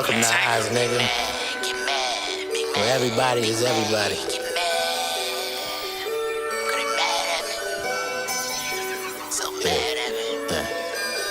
from the eyes, nigga. Where everybody is everybody.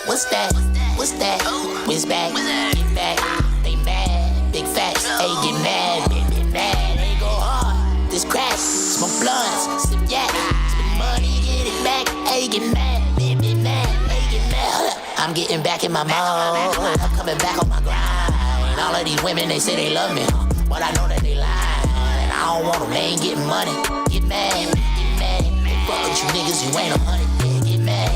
What's that? What's that? Whiz back, get back. They mad, big facts. Hey, get mad, get mad. They go hard. This crack, smoke blunts, sip yak, spend money, get it back. Hey, get mad, get mad. Hey, get mad. I'm getting back in my mode. I'm coming back on my grind. And all of these women, they say they love me, but I know that they lying. And I don't want them, they ain't getting money. Get mad, get mad. Fuck with you niggas, you ain't a money. Get mad.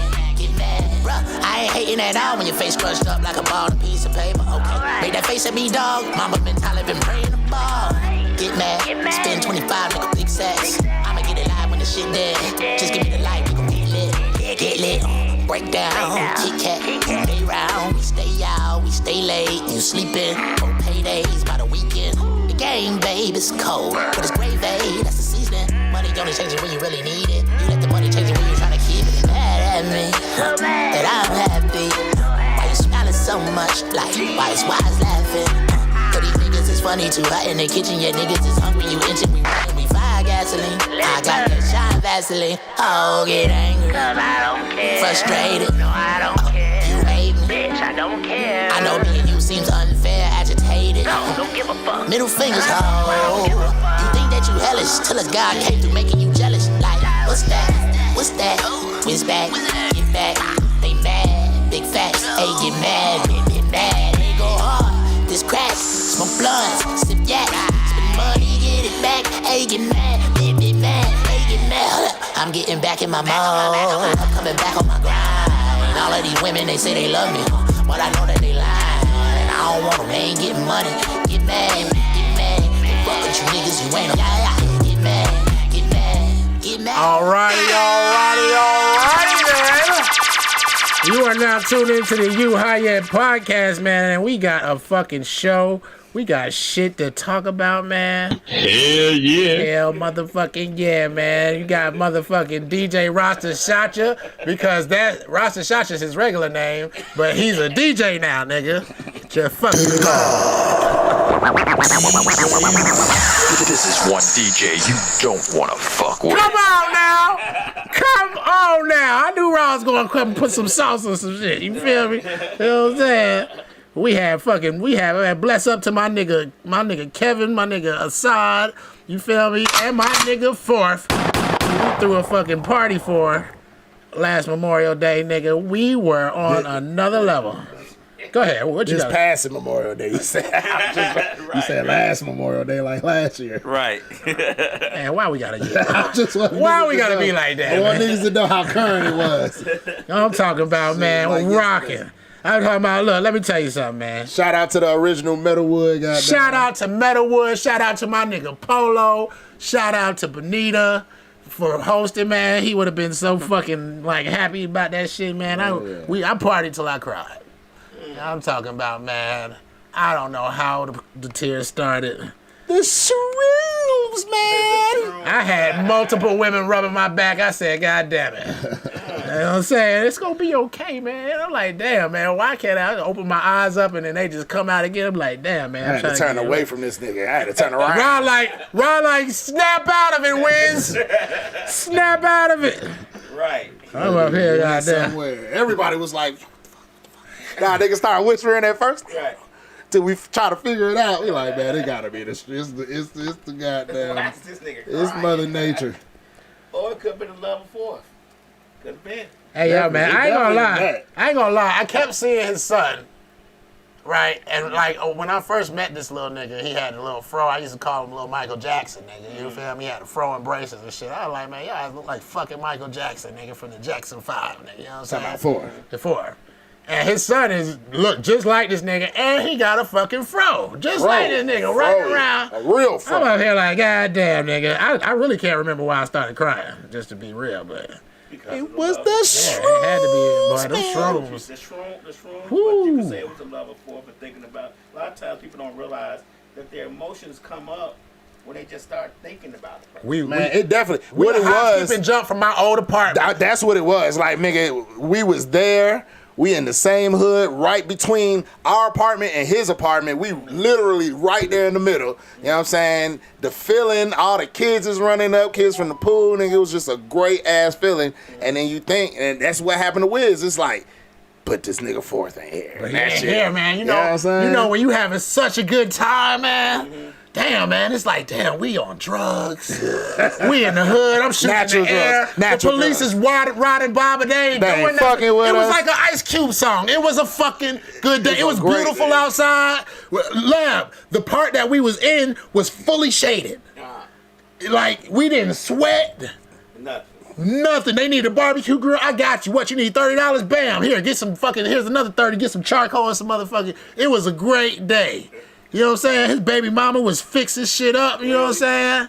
Bruh, I ain't hating at all when your face crushed up like a ball and a piece of paper. Okay, make that face at me, dog. Mama been been praying the ball. Get mad, spend 25, make a big sex. I'ma get it live when the shit dead. Just give me the light, we gon' get lit. Get lit, break down, Kit Kat, stay round. We stay out, we stay late. You sleeping on paydays by the weekend. The game, babe, it's cold, but it's gravy. That's the seasoning. Money only changes when you really need it. You let the money change it when you're trying to keep it. Mad at me, that I'm happy. Why you smiling so much? Like, why is wise laughing? So these niggas is funny too hot in the kitchen. Yeah, niggas is hungry. You inching, we running, we fire gasoline. I got that shine Vaseline. Oh, get angry. Cause I don't care. Frustrated. No, I don't care. You hate me. Bitch, I don't care. I know being you seems unfair, agitated. No, don't give a fuck. Middle fingers, ho. You think that you hellish till a God came through making you jealous. Like, what's that? What's that? Whiz back, get back. They mad, big facts. Hey, get mad, get mad. They go hard. This crack, smoke blunts, sip yak, spend money, get it back. Hey, get mad, get mad. Hey, get mad. I'm getting back in my mode. I'm coming back on my grind. And all of these women, they say they love me, but I know that they lying. And I don't want them, they ain't getting money. Get mad, get mad. Fuck with you niggas, you ain't a get mad. Alrighty, man. You are now tuned into the High Yet PotCast, man, and we got a fucking show. We got shit to talk about, man. Hell yeah. Hell motherfucking yeah, man. You got motherfucking DJ Rasta Shacha, because that Rasta Shacha is his regular name, but he's a DJ now, nigga. Just fucking This is one DJ you don't want to fuck with. Come on now. Come on now. I knew Ron was going to come and put some sauce on some shit. You feel me? You know what I'm saying? We have bless up to my nigga Kevin, my nigga Assad, you feel me? And my nigga Fourth. We threw a fucking party for last Memorial Day, nigga. We were on another level. Go ahead. What you just passing Memorial Day. You said you said last Memorial Day, like last year. Right. Man, why we gotta be like that? I want niggas to know how current it was. I'm talking about, man, like rocking. I'm talking about, look, let me tell you something, man. Shout out to the original Metalwood guy. Shout out to Metalwood. Shout out to my nigga Polo. Shout out to Bonita for hosting, man. He would have been so fucking like happy about that shit, man. I partied till I cried. I'm talking about, man, I don't know how the tears started. The shrooms, man. I had multiple women rubbing my back. I said, God damn it. You know what I'm saying? It's going to be okay, man. I'm like, damn, man, why can't I open my eyes up and then they just come out again? I'm like, damn, man. I had to turn away from this nigga. I had to turn around. Ron like, snap out of it, Wiz. Snap out of it. Right. I'm up here, goddamn. Everybody was like, nah, niggas started whispering at first. Right. Till we try to figure it out. We like, man, it gotta be this. It's the goddamn. It's Mother Nature. Or it could have been a level 4. Could have been. Hey, yo, man, I ain't gonna lie. I kept seeing his son, right? And, like, when I first met this little nigga, he had a little fro. I used to call him little Michael Jackson, nigga. You feel me? He had a fro and braces and shit. I was like, man, y'all guys look like fucking Michael Jackson, nigga, from the Jackson 5, nigga. You know what I'm saying? About 4. The 4. And his son look just like this nigga, and he got a fucking fro. Just like this nigga, running around. A real fro. I'm up here like, God damn, nigga. I really can't remember why I started crying, just to be real, but... It was the shrooms. Yeah, it had to be, boy, them shrooms. The shrooms, but you can say it was a level 4 for thinking about. A lot of times people don't realize that their emotions come up when they just start thinking about it. It definitely. What it was. Skip and jump from my old apartment. That's what it was. Like, nigga, we was there. We in the same hood, right between our apartment and his apartment. We literally right there in the middle. You know what I'm saying? The feeling, all the kids is running up, kids from the pool, nigga. It was just a great ass feeling. And then you think, and that's what happened to Wiz. It's like, put this nigga forth in here. But yeah, man. You know what I'm saying? You know when you having such a good time, man. Damn, man, it's like, damn, we on drugs. We in the hood. I'm shooting Natural in the air. drugs. Natural The police drugs. is riding by, but they ain't doing fucking nothing. with It was us. like an Ice Cube song. It was a fucking good day. It was great beautiful day. outside. Lab, the part that we was in was fully shaded. Like, we didn't sweat. Nothing. They need a barbecue grill. I got you. What, you need $30? Bam. Here, get some fucking, here's another 30. Get some charcoal and some motherfucking. It was a great day. You know what I'm saying? His baby mama was fixing shit up. You know what I'm saying?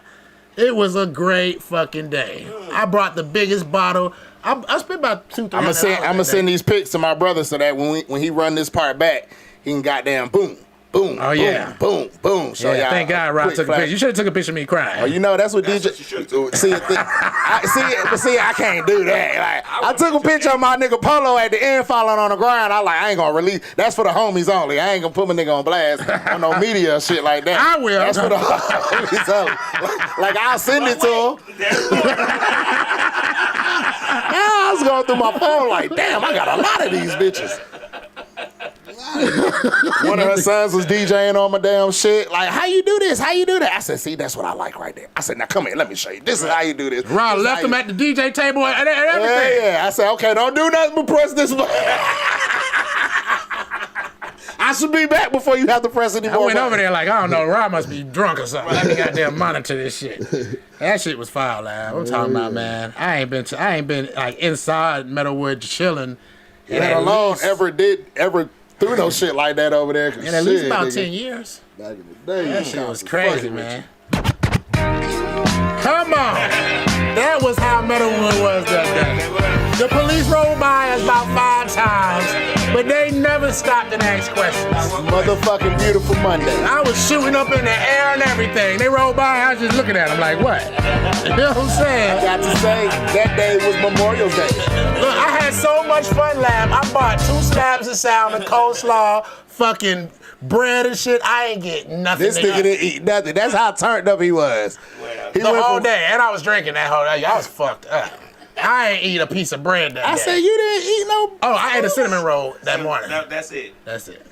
It was a great fucking day. I brought the biggest bottle. I spent about $200-$300. I'm gonna send these pics to my brother so that when he run this part back, he can goddamn boom. Boom, oh, yeah. boom, boom. So yeah, thank God Rob took a picture. You should have took a picture of me crying. Oh, you know, that's what DJ... See, I can't do that. Like, I took a picture of my nigga Polo at the end falling on the ground. I ain't gonna release... That's for the homies only. I ain't gonna put my nigga on blast on no media or shit like that. I will. That's for the homies only. Like, I'll send it to him. I was going through my phone like, damn, I got a lot of these bitches. One of her sons was DJing on my damn shit. Like, how you do this? How you do that? I said, see, that's what I like right there. I said, now come here, let me show you. This is how you do this. Rob left him at the DJ table and everything. Yeah. I said, okay, don't do nothing but press this button. I should be back before you have to press any more. I went over there like, I don't know, Rob must be drunk or something. Let me goddamn monitor this shit. That shit was foul, lad. I'm talking about, man. I ain't been like inside Meadowwood chilling. Let alone ever threw no shit like that over there. And at least about 10 years. Back in the day. That shit was crazy, man. Come on. That was how Meadowwood was that day. The police rolled by us about 5 times, but they never stopped and asked questions. Motherfucking beautiful Monday. I was shooting up in the air and everything. They rolled by, I was just looking at them like, what? You know what I'm saying? I got to say, that day was Memorial Day. Look, I had so much fun, Lab. I bought 2 slabs of salmon, coleslaw, fucking bread and shit. I ain't get nothing. This nigga didn't eat nothing. That's how turned up he was. The whole day. And I was drinking that whole day. I was fucked up. I ain't eat a piece of bread that day. I said, you didn't eat no... Oh, I ate a cinnamon roll that morning. That's it. That's it.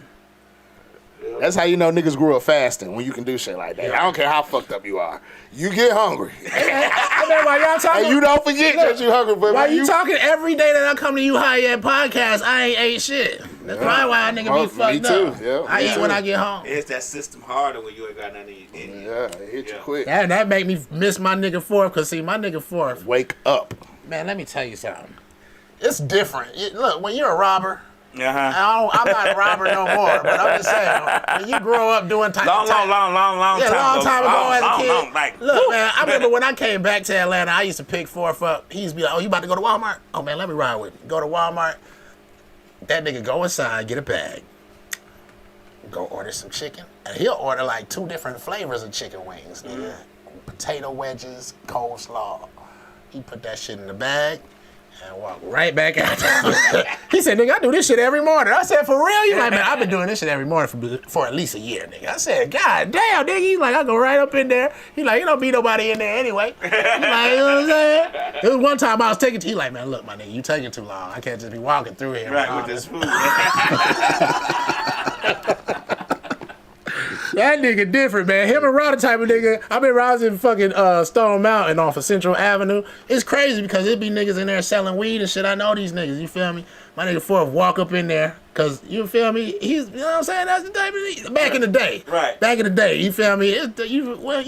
That's how you know niggas grew up fasting, when you can do shit like that. I don't care how fucked up you are. You get hungry. I mean, while y'all talking, and you don't forget that you hungry. But while you talking every day that I come to you High Yet PotCast, I ain't ate shit. That's probably why a nigga be fucked up. Yeah. I eat when I get home. It's that system harder when you ain't got nothing to eat. Yeah, it hit you quick. That make me miss my nigga Fourth, because see, my nigga Fourth. Wake up. Man, let me tell you something. It's different. Look, when you're a robber, Uh-huh. I'm not a robber no more, but I'm just saying, when you grow up doing long time ago as a kid. Like, look, man, I remember when I came back to Atlanta, I used to pick Fourth up. He used to be like, oh, you about to go to Walmart? Oh, man, let me ride with you. Go to Walmart. That nigga go inside, get a bag. Go order some chicken. And he'll order like 2 different flavors of chicken wings, nigga. Potato wedges, coleslaw. He put that shit in the bag and walked right back out. He said, nigga, I do this shit every morning. I said, for real? You like, man, I've been doing this shit every morning for at least a year, nigga. I said, God damn, nigga. He's like, I go right up in there. He like, you don't be nobody in there anyway. He like, you know what I'm saying? It was one time I was taking, he like, man, look, my nigga, you taking too long. I can't just be walking through here. right, with this food. That nigga different, man. Him and Rod the type of nigga. I been rising fucking Stone Mountain off of Central Avenue. It's crazy because it be niggas in there selling weed and shit. I know these niggas, you feel me? My nigga Fourth walk up in there, cause you feel me? He's, you know what I'm saying? That's the type of back in the day. Right. Back in the day, you feel me?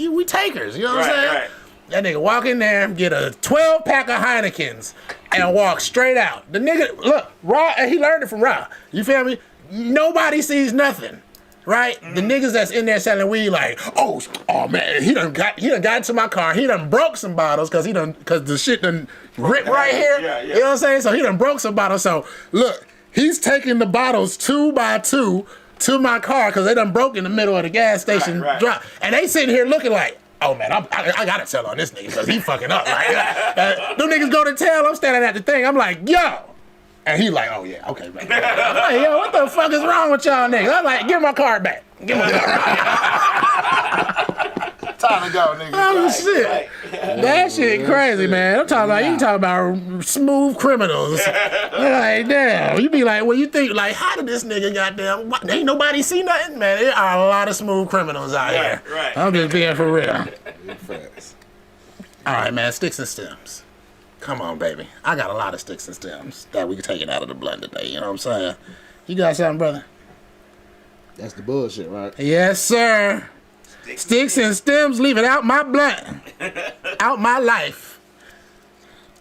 We takers, you know what I'm saying? Right. That nigga walk in there, get a 12-pack of Heinekens, and walk straight out. The nigga, look, Rod, he learned it from Rod. You feel me? Nobody sees nothing. Right? The niggas that's in there selling weed like, oh man, he done got into my car. He done broke some bottles cause the shit done ripped right here. Yeah. You know what I'm saying? So he done broke some bottles. So look, he's taking the bottles 2 by 2 to my car cause they done broke in the middle of the gas station drop. And they sitting here looking like, oh man, I gotta tell on this nigga cause he fucking up. Like, them niggas go to tell, I'm standing at the thing. I'm like, yo, And he like, oh yeah, okay, man. I'm like, yo, what the fuck is wrong with y'all niggas? I'm like, give my card back. Give my card back. Time to go, nigga. Oh shit. That shit crazy, man. I'm talking about, you talking about smooth criminals. Like, damn. You be like, well, you think, like, how did this nigga goddamn, what, ain't nobody see nothing? Man, there are a lot of smooth criminals out here. Right. I'm just being for real. Facts. All right, man, sticks and stems. Come on, baby. I got a lot of sticks and stems that we can take it out of the blend today. You know what I'm saying? You got something, brother? That's the bullshit, right? Yes, sir. Sticks and stems, leave it out my blunt. Out my life.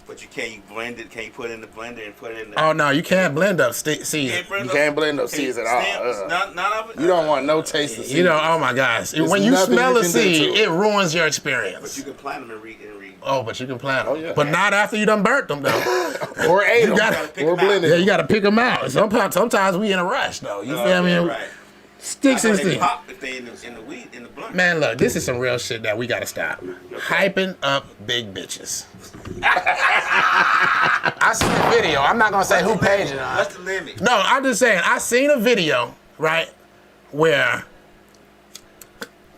But you blend it? Can you put it in the blender and put it in the... Oh, no, you can't blend up season. You can't blend up seeds at all. None of it? You don't want no taste of seeds. You know, oh my gosh. There's when you nothing smell you a can do seed, to it. it ruins your But experience. you can plant them and read. Oh, but you can plant them. Oh, yeah. But not after you done burnt them, though. Or ate them. gotta Or blended. Yeah, you got to pick them out. Sometimes we in a rush, though. You feel me? Right. Sticks and They stems. pop if they in the blunt. Man, look, this is some real shit that we gotta stop. Hyping up big bitches. I seen a video. I'm not gonna say who page it on. What's the limit? No, I'm just saying, I seen a video, right, where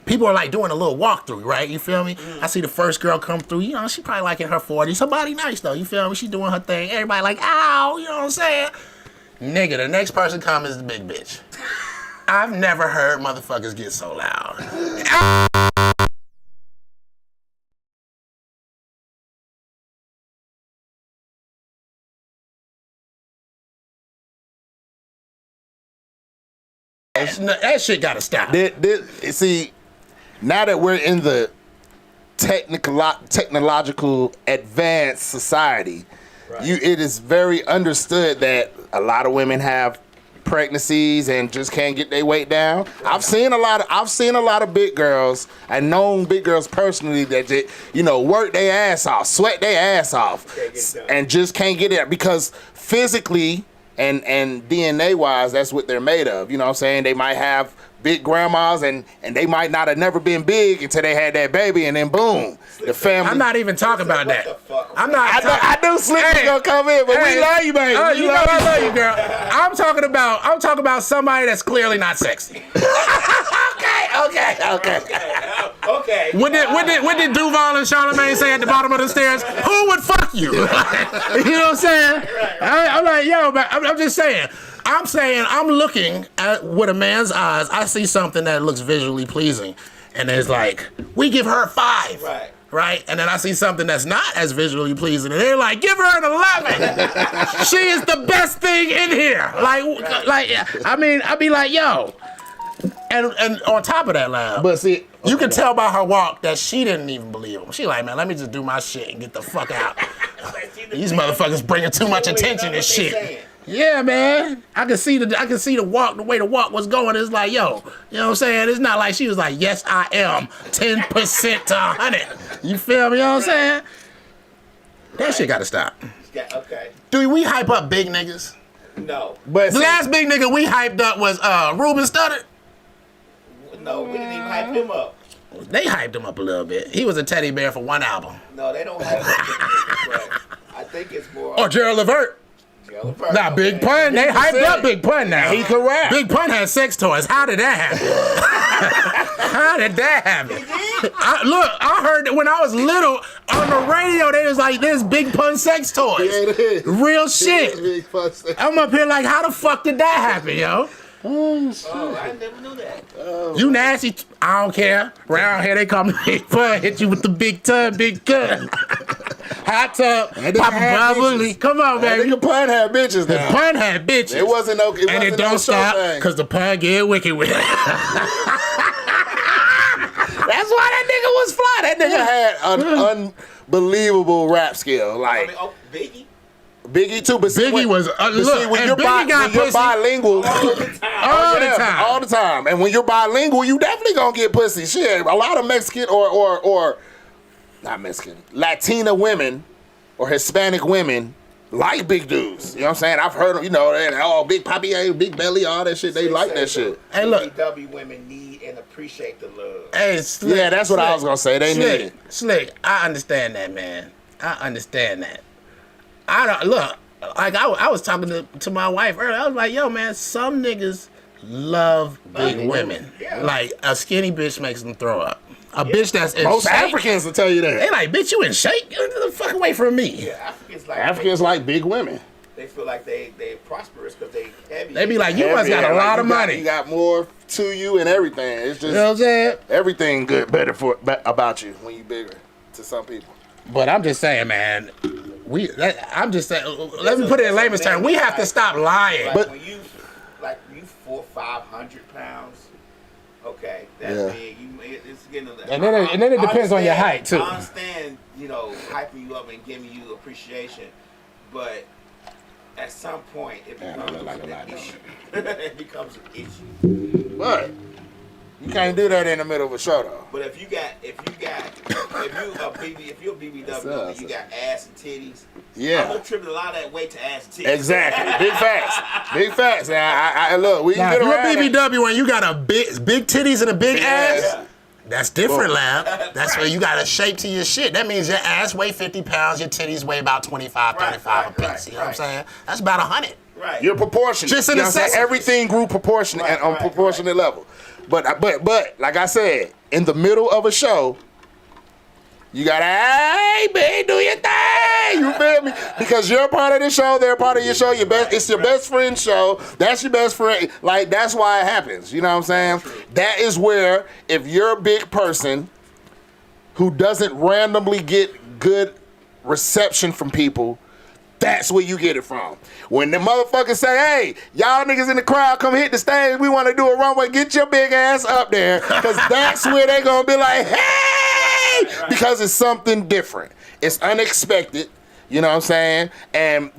people are like doing a little walkthrough, right? You feel me? I see the first girl come through, you know, she probably like in her 40s. Her body nice though, you feel me? She doing her thing. Everybody like, ow, you know what I'm saying? Nigga, the next person come is the big bitch. I've never heard motherfuckers get so loud. That shit gotta stop. See, now that we're in the technological advanced society, it is very understood that a lot of women have pregnancies and just can't get their weight down. I've seen a lot of big girls and known big girls personally that just, work their ass off, sweat their ass off, and just can't get it because physically and DNA wise, that's what they're made of. You know what I'm saying? They might have big grandmas and they might not have never been big until they had that baby, and then boom, the family. I'm not even talking about that. I'm not. I knew Slick gonna come in, but we love you, baby. Oh, you know I love you, girl. I'm talking about somebody that's clearly not sexy. Okay. What did Duval and Charlamagne say at the bottom of the stairs? Who would fuck you? You know what I'm saying? I'm like, yo, but I'm just saying. I'm looking at with a man's eyes. I see something that looks visually pleasing, and it's like, we give her a 5. Right? And then I see something that's not as visually pleasing, and they're like, give her an 11. She is the best thing in here. I mean, I'd be like, yo. And on top of that, Lab, But see, you can tell by her walk that she didn't even believe him. She like, man, let me just do my shit and get the fuck out. These motherfuckers bringing too much attention and shit. Yeah, man. I can see the walk, the way the walk was going. It's like, yo, you know what I'm saying? It's not like she was like, yes, I am 10% to 100. You feel me? You know what I'm saying? That shit gotta stop. Okay. Do we hype up big niggas? No. but The last big nigga we hyped up was Ruben Studdard. No, we didn't even hype him up. They hyped him up a little bit. He was a teddy bear for one album. No, they don't hype him up. I think it's more... Or Gerald Levert. Nah, Big Pun, they hyped up Big Pun now. He can rap. Big Pun had sex toys. How did that happen? How did that happen? I heard that when I was little on the radio, they was like, there's Big Pun sex toys. Yeah, it is. Real shit. I'm up here like, how the fuck did that happen, yo? Oh, I never knew that. You nasty. I don't care. Round here, they call me Big Pun. Hit you with the big tub, big cut. Hot tub, Papa Bubbly. Come on, baby. Nigga Pun had bitches The now. Pun had bitches. It wasn't no. And it don't stop because the Pun get wicked with it. That's why that nigga was fly. That nigga had an unbelievable rap skill. Like Biggie? Biggie too, but see, Biggie was look, when and you're, Biggie got when you're pussy bilingual, all the time, and when you're bilingual, you definitely gonna get pussy. Shit, a lot of Mexican or not Mexican, Latina women or Hispanic women like big dudes. You know what I'm saying? I've heard them. You know, they're big poppy, big belly, all that shit. They like that shit. Hey, look, BBW women need and appreciate the love. hey, Slick, Yeah, that's what I was gonna say. They need it. Slick, I understand that, man. I understand that. I don't look. like I was talking to my wife earlier. I was like, yo, man, some niggas love big women. Yeah. Like a skinny bitch makes them throw up. A bitch that's in Most shape. Africans will tell you that. They like, bitch, you in shape? Get the fuck away from me. Yeah, Africans like big women. They feel like they prosperous because they heavy. They be like, you Heavy, must got a lot of money. You got more to you and everything. It's just You know what I'm saying? everything good, better about you when you bigger to some people. But I'm just saying, man. I'm just saying. Let me put it in layman's terms. We have to stop lying. Like But- when you 400-500 pounds, okay, that's Yeah. big. It's getting a little. And then it depends on your height, too. I understand, hyping you up and giving you appreciation, but at some point it becomes an issue. It becomes an issue. But you can't do that in the middle of a show though. But if you're a BBW and you got ass and titties, Yeah. I'm attributing a lot of that weight to ass and titties. Exactly. Big facts. Big facts. I look, we Now, can if get you're around a that. BBW and you got a big titties and a big ass, Yeah. that's different, lab. That's where you got a shape to your shit. That means your ass weigh 50 pounds, your titties weigh about 25, 35 a piece. You know what I'm saying? That's about 100. Right. You're proportionate. Just in you know the what I'm saying? sense- Everything grew proportionate and on proportionate level. But like I said, in the middle of a show, you gotta, hey, babe, do your thing. You feel me? Because you're a part of the show, they're a part of your show. It's your best friend's show. That's your best friend. Like, that's why it happens. You know what I'm saying? That is where, if you're a big person who doesn't randomly get good reception from people, that's where you get it from. When the motherfuckers say, hey, y'all niggas in the crowd, come hit the stage, we want to do a runway, get your big ass up there, because that's where they going to be like, hey, because it's something different. It's unexpected. You know what I'm saying? And,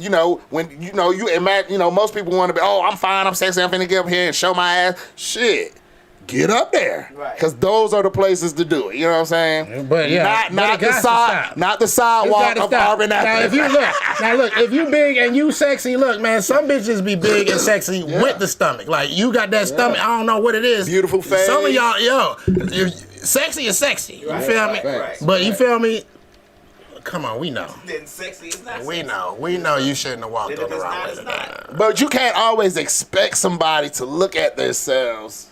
when, you imagine, most people want to be, oh, I'm fine, I'm sexy, I'm finna get up here and show my ass. Shit. Get up there, because those are the places to do it. You know what I'm saying? But yeah, not but it the got to side, stop. not the sidewalk of Auburn Now, Avenue. if you big and you sexy, look, man, some bitches be big and sexy with the stomach. Like, you got that stomach, I don't know what it is. Beautiful face. Some of y'all, sexy is sexy. You feel me? Right. But you feel me? Come on, we know. Then sexy is not We sexy. We know you shouldn't have walked Then on if the it's wrong not, way it's today. not. But you can't always expect somebody to look at themselves.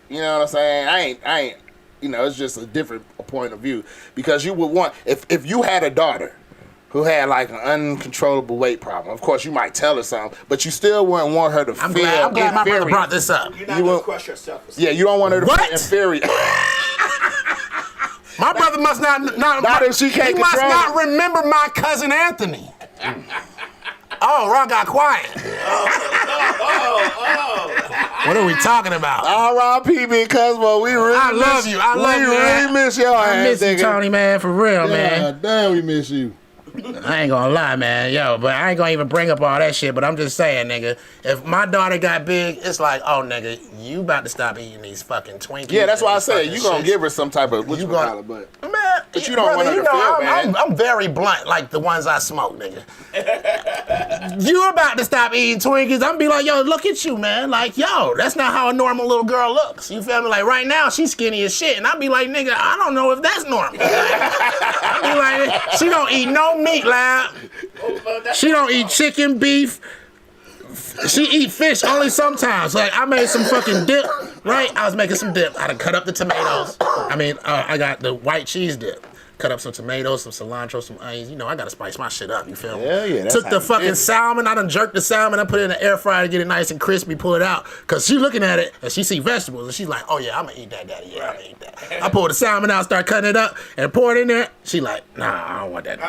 You know what I'm saying? I ain't. It's just a different point of view, because you would want, if you had a daughter who had like an uncontrollable weight problem, of course you might tell her something, but you still wouldn't want her to I'm feel glad my brother inferior. brought this up. You're not You going won't- to crush yourself. Yeah, you don't want her to What? feel inferior. My brother must not Not if she can't he must control not it. remember my cousin Anthony. Oh, Ron got quiet. What are we talking about? R.I.P. Big Cosmo, we really I love miss you. I love you, We man. really miss your ass, I miss you, nigga. Tony, man, for real, man. God damn, we miss you. I ain't gonna lie, man. Yo, but I ain't gonna even bring up all that shit, but I'm just saying, nigga, if my daughter got big, it's like, oh, nigga, you about to stop eating these fucking Twinkies. Yeah, that's and why I these said fucking you gonna shits. give her some type of You gonna- but Man, But you don't want her to feel bad. I'm very blunt, like the ones I smoke, nigga. You about to stop eating Twinkies? I'm be like, yo, look at you, man. Like, yo, that's not how a normal little girl looks. You feel me? Like right now, she's skinny as shit, and I be like, nigga, I don't know if that's normal. I be like, she don't eat no meat, lad. She don't eat chicken, beef. She eat fish only sometimes. Like, I made some fucking dip, right? I was making some dip. I done cut up the tomatoes. I got the white cheese dip. Cut up some tomatoes, some cilantro, some onions. I gotta spice my shit up, you feel me? Hell yeah, that's Took how the you fucking did it. salmon, I done jerked the salmon, I put it in the air fryer to get it nice and crispy, pull it out. Cause she looking at it and she see vegetables and she's like, oh yeah, I'm gonna eat that, daddy. Yeah, I'm gonna eat that. I pulled the salmon out, start cutting it up, and pour it in there. She like, nah, I don't want that.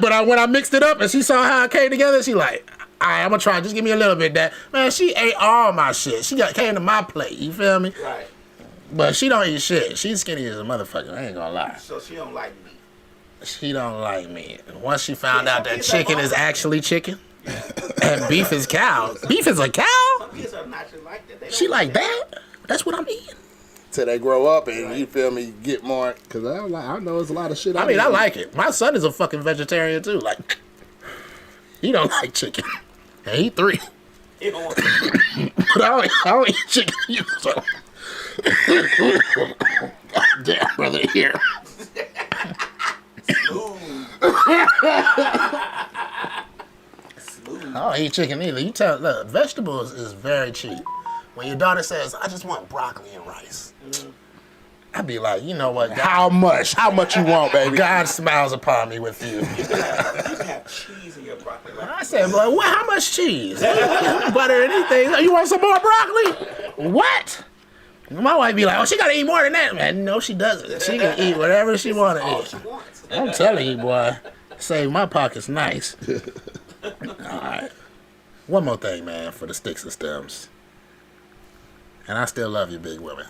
But when I mixed it up and she saw how it came together, she like, all right, I'm gonna try. Just give me a little bit of that. Man, she ate all my shit. She came to my plate. You feel me? Right. But she don't eat shit. She's skinny as a motherfucker. I ain't gonna lie. So she don't like me. She don't like me. And once she found out that chicken is actually chicken and beef is cow. Beef is a cow? Some kids are naturally like that. They She don't like that? That's what I'm eating. till they grow up and you feel me get more. Cause I know it's a lot of shit. I mean, I like it. My son is a fucking vegetarian too. Like, he don't like chicken. And he 3. You don't want But I don't eat chicken either, so. Damn, brother, here. don't eat chicken either. You tell, look, vegetables is very cheap. When your daughter says, I just want broccoli and rice, I'd be like, you know what? God, How much? How much you want, baby? God smiles upon me with you. You can have cheese in your broccoli. Right? I said, boy, what? How much cheese? Butter, anything? You want some more broccoli? What? My wife be like, oh, she got to eat more than that. Man, no, she doesn't. She can eat whatever she want to eat. She wants. I'm telling you, boy. Save my pockets nice. All right. One more thing, man, for the sticks and stems. And I still love you, big women.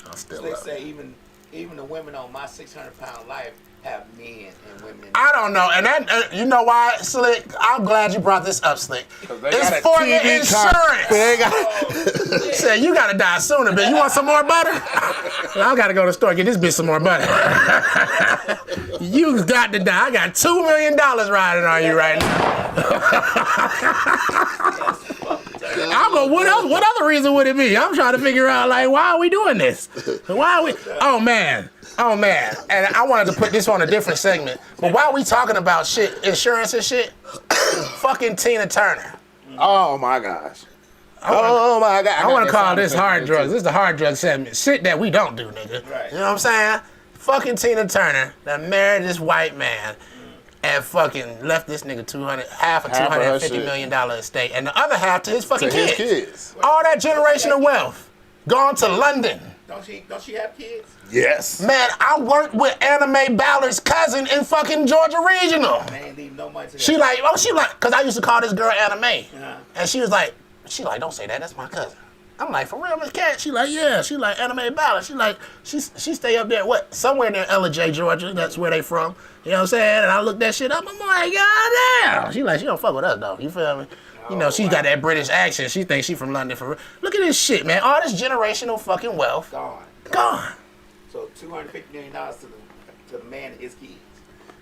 I still They love you. say even the women on my 600-pound life have men and women. I don't know, and that you know why, Slick? I'm glad you brought this up, Slick. they It's got a for your TV insurance. They got Said you gotta die sooner, bitch. You want some more butter? I gotta go to the store and get this bitch some more butter. You got to die. I got $2 million riding on you right now. I'm going, what other reason would it be? I'm trying to figure out, like, why are we doing this? Why are we? Oh man. And I wanted to put this on a different segment. But while we talking about shit, insurance and shit, fucking Tina Turner. Oh my gosh. Oh my God. I want to call this hard drugs. This is the hard drug segment. Shit that we don't do, nigga. Right. You know what I'm saying? Fucking Tina Turner that married this white man and fucking left this nigga half of Half of her $250 shit. million estate and the other half to his fucking To his kids. kids. All that generational wealth gone to London. Don't she have kids? Yes. Man, I worked with Anime Ballard's cousin in fucking Georgia Regional. They ain't leave no money to that. She like, cause I used to call this girl Anime. Uh-huh. And she like, don't say that, that's my cousin. I'm like, for real, Miss Cat? She like, yeah. She like Anime Ballard. She like, she stay up there, somewhere near J, Georgia. That's where they from. You know what I'm saying? And I looked that shit up. I'm like, God damn. She like, she don't fuck with us though. You feel me? You know, she's got that British accent. She thinks she from London for real. Look at this shit, man. All this generational fucking wealth. Gone. So $250 million to the man and his kids.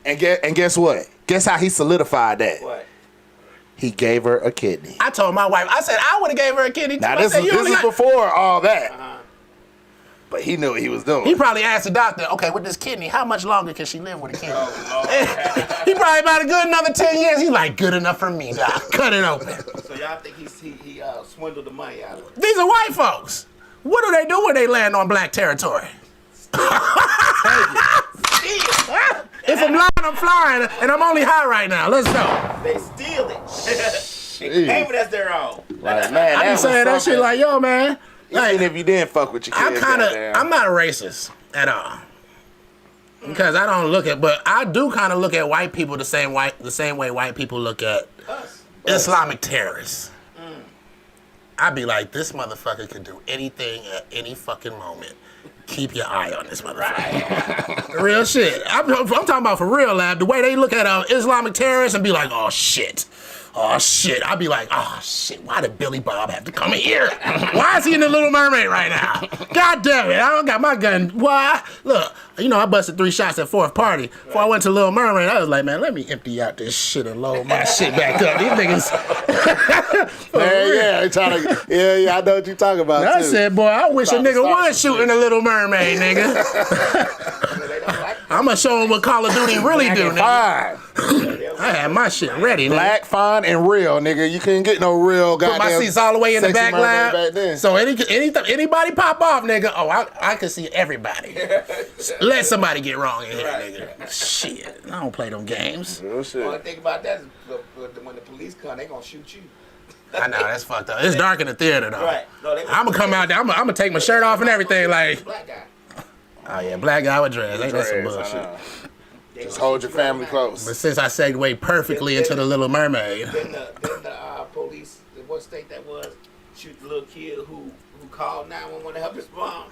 And guess what? Guess how he solidified that? What? He gave her a kidney. I told my wife, I said, I would have gave her a kidney too. Now I this said, is before all that. But he knew what he was doing. He probably asked the doctor, okay, with this kidney, how much longer can she live with a kidney? He probably about a good another 10 years. He like, good enough for me, doc. Cut it open. So y'all think he swindled the money out of it? These are white folks. What do they do when they land on black territory? If I'm lying, I'm flying, and I'm only high right now. Let's go. They steal it. They claim it as their own. Like, man, I be saying that shit like, yo, man. Like, even if you didn't fuck with your kids. I'm not a racist at all. Because I don't look at, but I do kind of look at white people the same way white people look at Islamic terrorists. I'd be like, this motherfucker can do anything at any fucking moment. Keep your eye on this motherfucker. Real shit. I'm talking about for real, lab. The way they look at Islamic terrorists and be like, oh shit. I'd be like, oh shit, why did Billy Bob have to come in here? Why is he in the Little Mermaid right now? God damn it, I don't got my gun. Why? Look, you know, I busted 3 shots at Fourth Party. Before I went to Little Mermaid, I was like, man, let me empty out this shit and load my shit back up. These niggas. Yeah, I know what you're talking about. I said, boy, I wish a nigga would shoot in the Little Mermaid, nigga. I'm gonna show him what Call of Duty really do, nigga. I had my shit ready, nigga. Black, fine, and real, nigga. You couldn't get no real goddamn. Put my seats all the way in the back lab. Back then. So anybody pop off, nigga. Oh, I can see everybody. Let somebody get wrong in here, nigga. Shit, I don't play them games. Real shit. Only thing about that is when the police come, they gonna shoot you. I know, that's fucked up. It's dark in the theater, though. Right. No, I'm gonna come out there. I'm gonna take my shirt off and everything, like. Black guy. Oh yeah, black guy with dreads. Ain't that some bullshit? Just hold your family close. But since I segued perfectly into the Little Mermaid. Then the police, what state that was, shoot the little kid who called 911 to help his mom.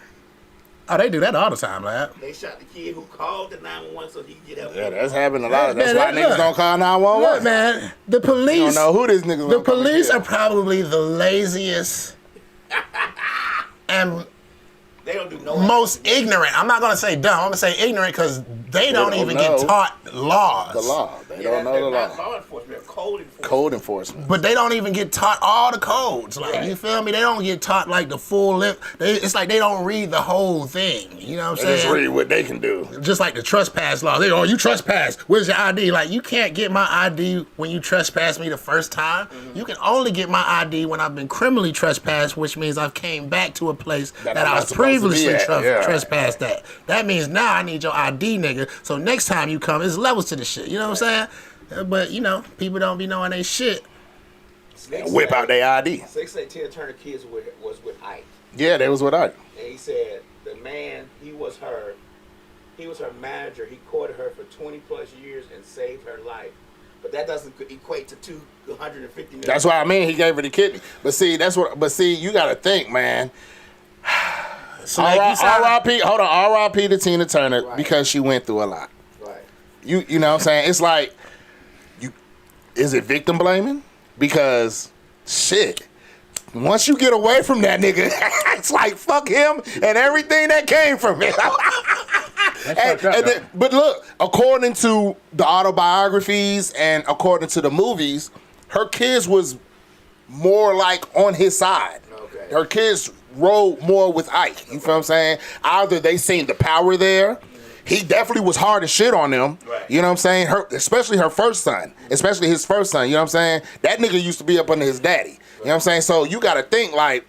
Oh, they do that all the time, lad. They shot the kid who called the 911 so he could get help. Yeah, that's happened a lot. That's Man, why niggas don't call 911. Look, man, the police. You don't know who this nigga. The police are probably the laziest and They don't do no most ignorant. I'm not gonna say dumb. I'm gonna say ignorant because they don't even get taught laws. The law. They don't know the Not law. law enforcement. Code enforcement. But they don't even get taught all the codes. Like, you feel me? They don't get taught like the full lip. It's like they don't read the whole thing. You know what I'm saying? Just read what they can do. Just like the trespass law. They go, you trespass. Where's your ID? Like, you can't get my ID when you trespass me the first time. You can only get my ID when I've been criminally trespassed, which means I've came back to a place that I was previously trespassed at. That means now I need your ID, nigga. So next time you come, there's levels to the shit. You know what I'm saying? But, you know, people don't be knowing they shit. Whip out their ID. 6 Tina Turner kids was with Ike. Yeah, they was with Ike. And he said the man, he was her manager. He courted her for 20 plus years and saved her life. But that doesn't equate to $250 million. That's what I mean. He gave her the kidney. But see, you got to think, man. So R.I.P. Hold on, R.I.P. to Tina Turner because she went through a lot. Right. You know what I'm saying? It's like, is it victim blaming? Because shit, once you get away from that nigga, it's like fuck him and everything that came from him. But look, according to the autobiographies and according to the movies, her kids was more like on his side. Okay. Her kids rode more with Ike. You feel what I'm saying? Either they seen the power there. He definitely was hard as shit on them. Right. You know what I'm saying? Especially her first son. Especially his first son. You know what I'm saying? That nigga used to be up under his daddy. You know what I'm saying? So you got to think like,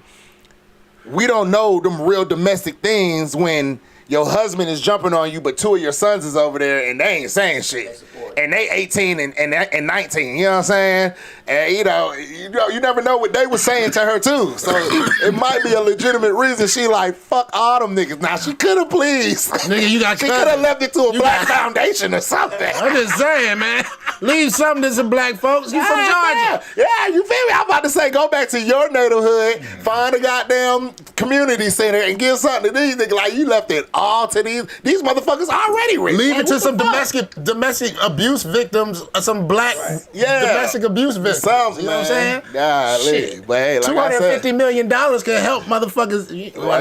we don't know them real domestic things when your husband is jumping on you, but 2 of your sons is over there and they ain't saying shit. And they 18 and 19, you know what I'm saying? And you know, you never know what they were saying to her too. So it might be a legitimate reason she like, fuck all them niggas. Now she could have please. Nigga, you got She could have left it to a black foundation or something. I'm just saying, man. Leave something to some black folks. You from Georgia. Yeah, you feel me? I'm about to say, go back to your native hood, find a goddamn community center and give something to these niggas. Like, you left it all to these motherfuckers already rich. Leave it to some domestic abuse victims, some black domestic abuse victims. Something, you know what I'm saying? Shit. But hey, like $250 million can help motherfuckers. Well,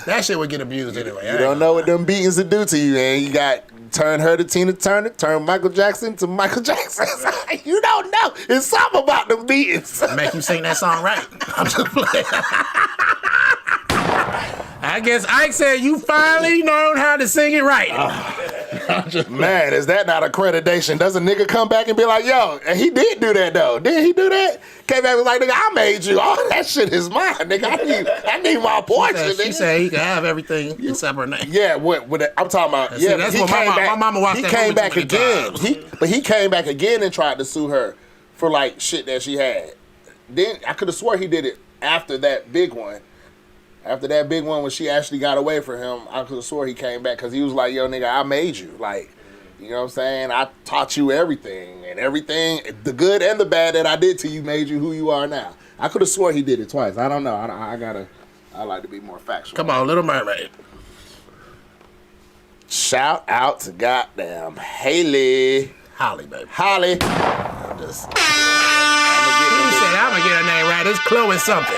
that shit would get abused anyway. You don't know what them beatings would do to you, man. You got turn her to Tina Turner, turn Michael Jackson to Michael Jackson. You don't know. It's something about them beatings. Make you sing that song right. I'm just playing. I guess Ike said you finally learned how to sing it right. Man, is that not accreditation? Does a nigga come back and be like, yo, and he did do that though. Did he do that? Came back and was like, nigga, I made you. All that shit is mine, nigga. I need my portion. She said he can have everything except her name. Yeah, I'm talking about. See, that's what my mama watched. He that came movie back too many again. times. But he came back again and tried to sue her for like shit that she had. Then I could have swore he did it after that big one. After that big one when she actually got away from him, I could have swore he came back because he was like, yo, nigga, I made you. Like, you know what I'm saying? I taught you everything. And everything, the good and the bad that I did to you made you who you are now. I could have swore he did it twice. I don't know. I like to be more factual. Come on, Little Mermaid. Shout out to goddamn Haley. Holly, baby. Holly. He said, I'm going to get her name right. It's Chloe something.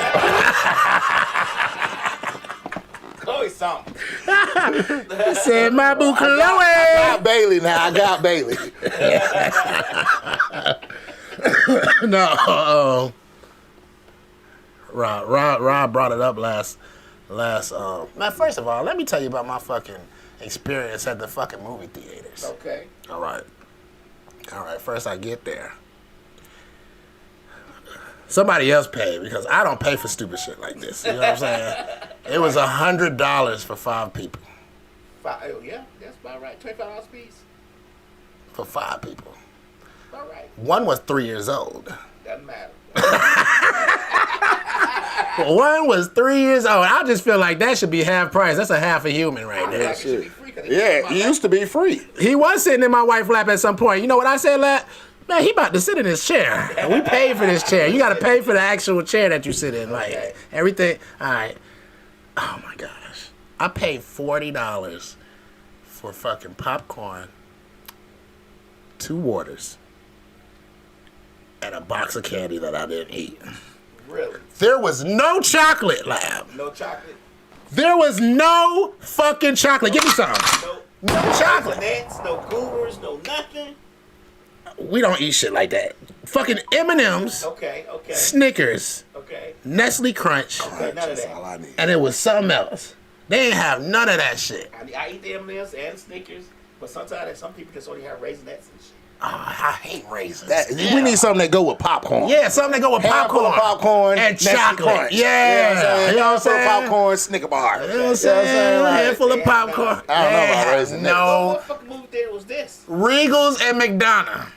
Chloe something. He said, my boo Chloe. I got Bailey now. I got Bailey. No. Rob brought it up last. Now, first of all, let me tell you about my fucking experience at the fucking movie theaters. Okay. All right. First I get there. Somebody else paid because I don't pay for stupid shit like this. You know what I'm saying? It was $100 for 5 people. Oh, yeah, that's about right. $25 piece. For 5 people. All right. One was 3 years old. Doesn't matter. One was 3 years old. I just feel like that should be half price. That's a half a human right there. It should be free. Yeah, it used to be free. He was sitting in my wife's lap at some point. You know what I said, lad? Man, he about to sit in his chair. And we paid for this chair. You got to pay for the actual chair that you sit in. Like, everything. All right. Oh, my gosh. I paid $40 for fucking popcorn, 2 waters, and a box of candy that I didn't eat. Really? There was no chocolate, lab. No chocolate? There was no fucking chocolate. Give me some. No chocolate. No nuts, no goobers, no nothing. we don't eat shit like that. Fucking M&M's, Okay. Snickers, Okay. Nestle Crunch, Okay. None of That's all that. I need. and it was something else. They ain't have none of that shit. I eat the M&Ms and Snickers, but sometimes some people just only have Raisinets and shit. Oh, I hate raisins. We need something that go with popcorn. Yeah, something that go with Handful popcorn. of popcorn and Nestle chocolate. Crunch. Yeah. You know what I'm saying? Popcorn, Snicker bar. You know what I'm saying? Like, A handful of popcorn. I don't know about They raisins. have no What fucking movie theater was this? Regals and McDonough.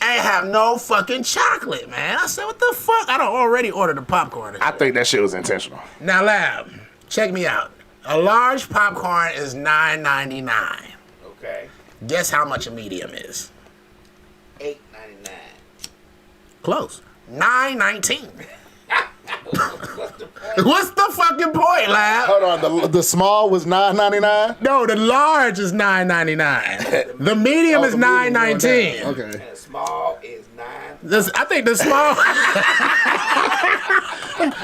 Ain't have no fucking chocolate, man. I said, what the fuck? I don't already order the popcorn. I think that shit was intentional. Now, Lab, check me out. A large popcorn is $9.99. Okay. Guess how much a medium is? $8.99. Close. $9.19. What's the point? What's the fucking point, Lab? Hold on, the small was $9.99. No, the large is $9.99. The medium is $9.19. Okay. And the small is $9. I think the small,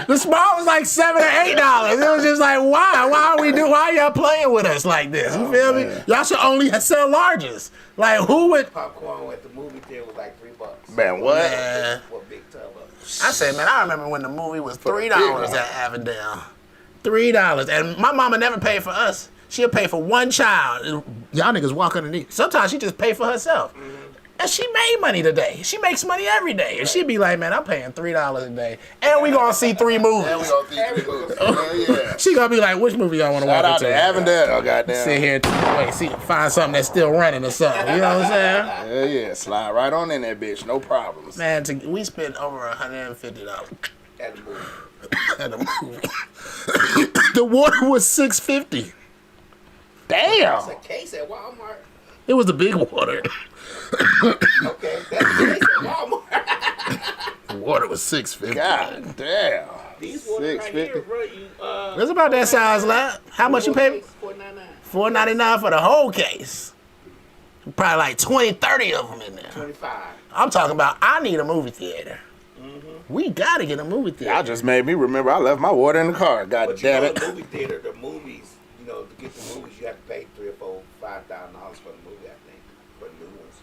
the small was like $7 or $8. It was just like, why? Why y'all playing with us like this? You feel me? Y'all should only sell larges. Like, who would? Popcorn at the movie theater was like $3. Man, what? Man. For a big tub of it. I said, man, I remember when the movie was $3 at Avondale. $3, and my mama never paid for us. She'll pay for one child. Y'all niggas walk underneath. Sometimes she just pay for herself. And she made money today. She makes money every day. And she'd be like, man, I'm paying $3 a day. And we gonna see 3 movies. And we gonna see 3 movies. Yeah. She gonna be like, which movie y'all wanna Shout walk out into? to Avondale, goddamn. Sit here and find something that's still running or something. You know what I'm saying? Yeah, yeah. Slide right on in that bitch. No problems. Man, we spent over $150 At the movie. at a movie. The water was $6.50. Damn. It's a case at Walmart. It was the big water. Okay, that's a case at Walmart. The water was $6.50. God damn. These water right here, bro. It's about that size, lad. How much you pay? $4.99. $4.99 for the whole case. Probably like 20, 30 of them in there. 25. I'm talking about, I need a movie theater. We gotta get a movie theater. Y'all just made me remember I left my water in the car. God But damn you it. know, the movie theater, the movies, you know, to get the movies, you have to pay $3,000 or $5,000 for the movie, I think, for the new ones.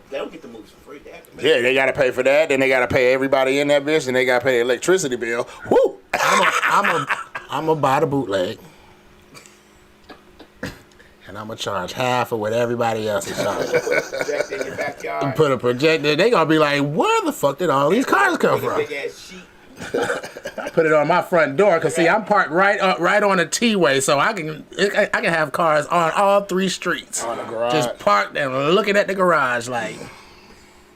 They don't get the movies for free. They have to pay. Yeah, they gotta pay for that. Then they gotta pay everybody in that bitch, and they gotta pay the electricity bill. Woo! I'm gonna buy the bootleg. And I'm gonna charge half of what everybody else is charging. Projector in your backyard. Put a projector. They gonna be like, where the fuck did all these cars come With a from? big ass sheet. Put it on my front door, cause see, I'm parked right on a T-way, so I can have cars on all 3 streets. On the garage. Just parked and looking at the garage like.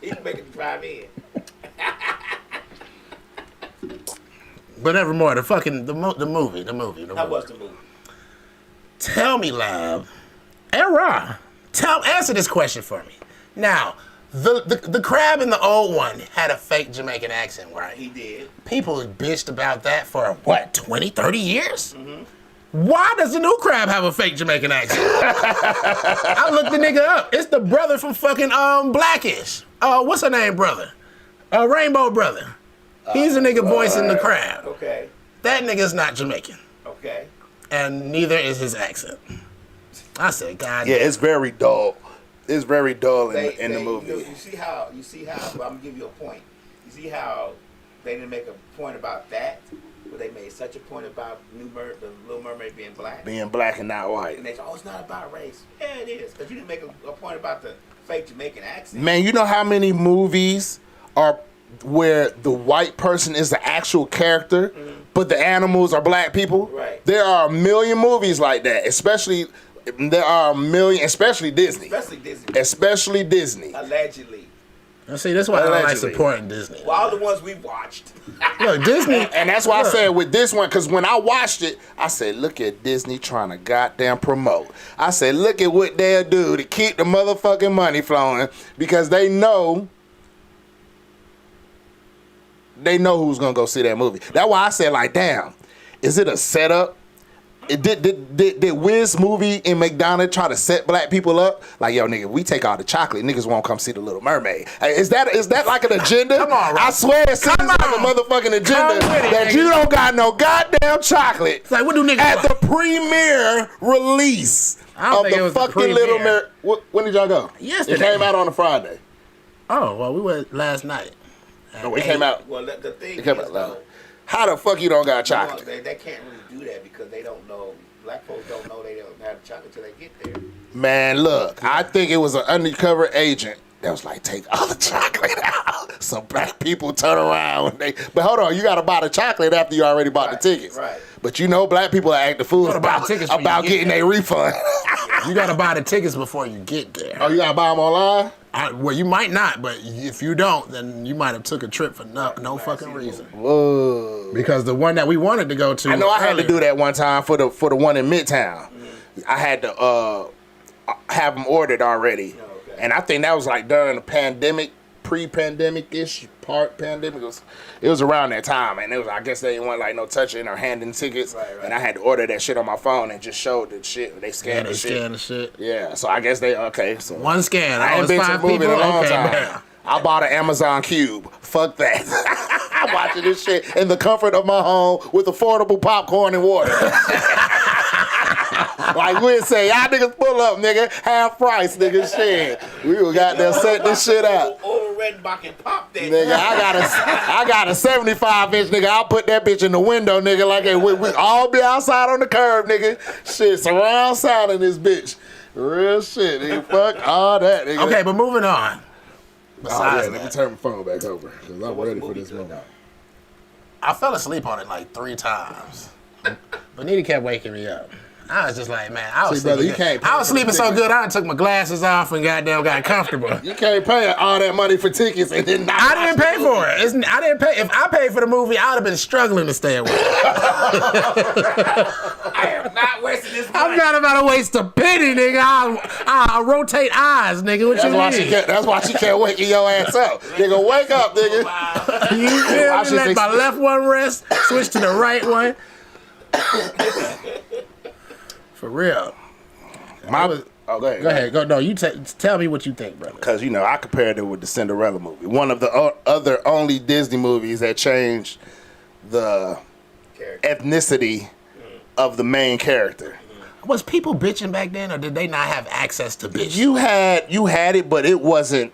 You can make it drive in. But nevermore, the movie. How was the movie? Tell me, Lab, and Raw, answer this question for me. Now, the crab in the old one had a fake Jamaican accent, right? He did. People bitched about that for, what, 20, 30 years? Why does the new crab have a fake Jamaican accent? I looked the nigga up. It's the brother from fucking Blackish. What's her name, brother? Rainbow Brother. He's the nigga voicing the crab. Okay. That nigga's not Jamaican. Okay. And neither is his accent. I said, God Yeah, damn. it's very dull. It's very dull in the You movie. know, you see how, well, I'm gonna give you a point. You see how they didn't make a point about that, but they made such a point about the Little Mermaid being black. Being black and not white. And they said, oh, it's not about race. Yeah, it is. Because you didn't make a point about the fake Jamaican accent. Man, you know how many movies are where the white person is the actual character, but the animals are black people? Right. There are a million movies like that, especially Disney. Especially Disney. Allegedly. See, that's why I don't like Allegedly. supporting Disney. Well, all the ones we watched. Look, Disney. And that's why I Look. said with this one, because when I watched it, I said, look at Disney trying to goddamn promote. I said, look at what they'll do to keep the motherfucking money flowing, because they know who's gonna go see that movie. That's why I said, like, damn, is it a setup? Did Wiz movie in McDonough try to set black people up? Like, yo, nigga, we take all the chocolate, niggas won't come see the Little Mermaid. Hey, is that like an agenda? Come on, Rob. I swear it's like a motherfucking agenda Come with it, that nigga. you don't got no goddamn chocolate It's like, what do niggas at the like? premiere release I don't of think it the was the fucking Little premiere. Mermaid. When did y'all go? Yesterday. It came out on a Friday. Oh, well, we went last night. No, we came out. Well, the thing It came is, out loud. though, How the fuck you don't got chocolate? they can't really do that because they don't know. Black folks don't know they don't have chocolate till they get there. Man, look, I think it was an undercover agent that was like, take all the chocolate out. So black people turn around. But hold on, you got to buy the chocolate after you already bought the tickets. Right. But you know black people are acting fools about getting their refund. You got to buy the tickets before you get there. Oh, you got to buy them online? Well, you might not, but if you don't, then you might have took a trip for no fucking reason. Whoa. Because the one that we wanted to go to, I know I had to earlier- do that one time for the one in Midtown. I had to have them ordered already. Okay. And I think that was like during the pandemic, pre-pandemic-ish, part pandemic. It was around that time, and it was, I guess they didn't want like no touching or handing tickets. Right. And I had to order that shit on my phone and just showed the shit. They scanned the shit. scan the shit. Yeah, so I guess they so One scan. I ain't it's been to the 5 movie people. in a long Okay, time. bam. I bought an Amazon Cube. Fuck that. I'm watching this shit in the comfort of my home with affordable popcorn and water. Like we'd say, y'all niggas pull up, nigga. Half price, nigga. Shit. We got there set this shit out. Old Redenbach and pop that. Nigga, I got a 75-inch, nigga. I'll put that bitch in the window, nigga. Like we all be outside on the curb, nigga. Shit, surround sound in this bitch. Real shit, nigga. Fuck all that, nigga. Okay, but moving on. Besides Let me that, turn my phone back over because I'm ready for this moment. I fell asleep on it like 3 times. Bonita kept waking me up. I was just like, man, I was See, brother, sleeping you good. can't I was pay for sleeping so tickets. good, I done took my glasses off and goddamn got comfortable. You can't pay all that money for tickets and then not I didn't watch pay the for movie. it. I didn't pay. If I paid for the movie, I would have been struggling to stay awake. I am not wasting this money. I'm not about to waste a penny, nigga. I'll rotate eyes, nigga. What you mean? That's why she can't wake your ass up. Nigga, wake up, nigga. You feel Watch me? this Let my left one rest, switch to the right one. For real. Go ahead. Go ahead. Go. No, you tell me what you think, brother. Because, I compared it with the Cinderella movie. One of the other only Disney movies that changed the ethnicity of the main character. Was people bitching back then, or did they not have access to bitching? You had it, but it wasn't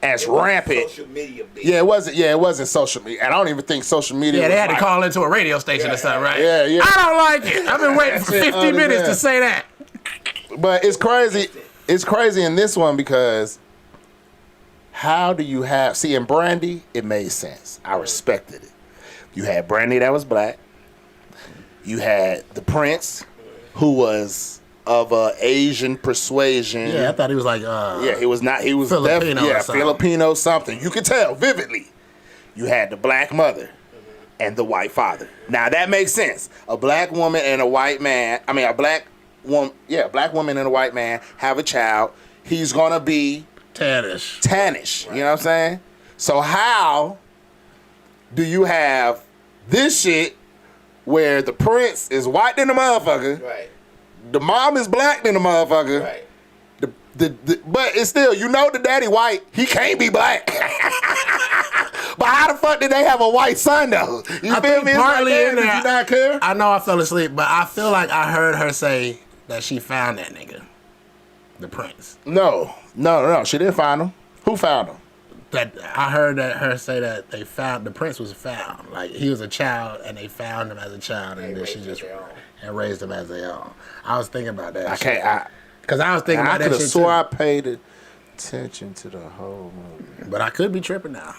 as rampant. Social media. Bitch. Yeah, it wasn't social media. And I don't even think social media Yeah, they was had to like- call into a radio station or something, right? Yeah, yeah. I don't like it. I've been waiting for That's it, 50 minutes yeah. to say that. But it's crazy. It's crazy in this one because how do you have... See, in Brandy, it made sense. I respected it. You had Brandy that was black. You had the Prince, who was of Asian persuasion. Yeah, I thought he was like, Yeah, he was not. He was Filipino or something. Filipino something. You could tell vividly. You had the black mother and the white father. Now that makes sense. A black woman and a white man. I mean, a black woman and a white man have a child. He's gonna be tannish. You know what I'm saying? So how do you have this shit where the prince is white than the motherfucker? Right. The mom is black than the motherfucker. Right. But it's still, the daddy white, he can't be black. But how the fuck did they have a white son though? You I feel think me? It's partly like, in damn, there. did you not care? I know I fell asleep, but I feel like I heard her say that she found that nigga, the prince. No. She didn't find him. Who found him? That I heard her say that the prince was found. Like he was a child and they found him as a child and then she just raised him as their own. I was thinking about that. Because I was thinking I about that could have shit swore too. I paid attention to the whole movie. But I could be tripping now.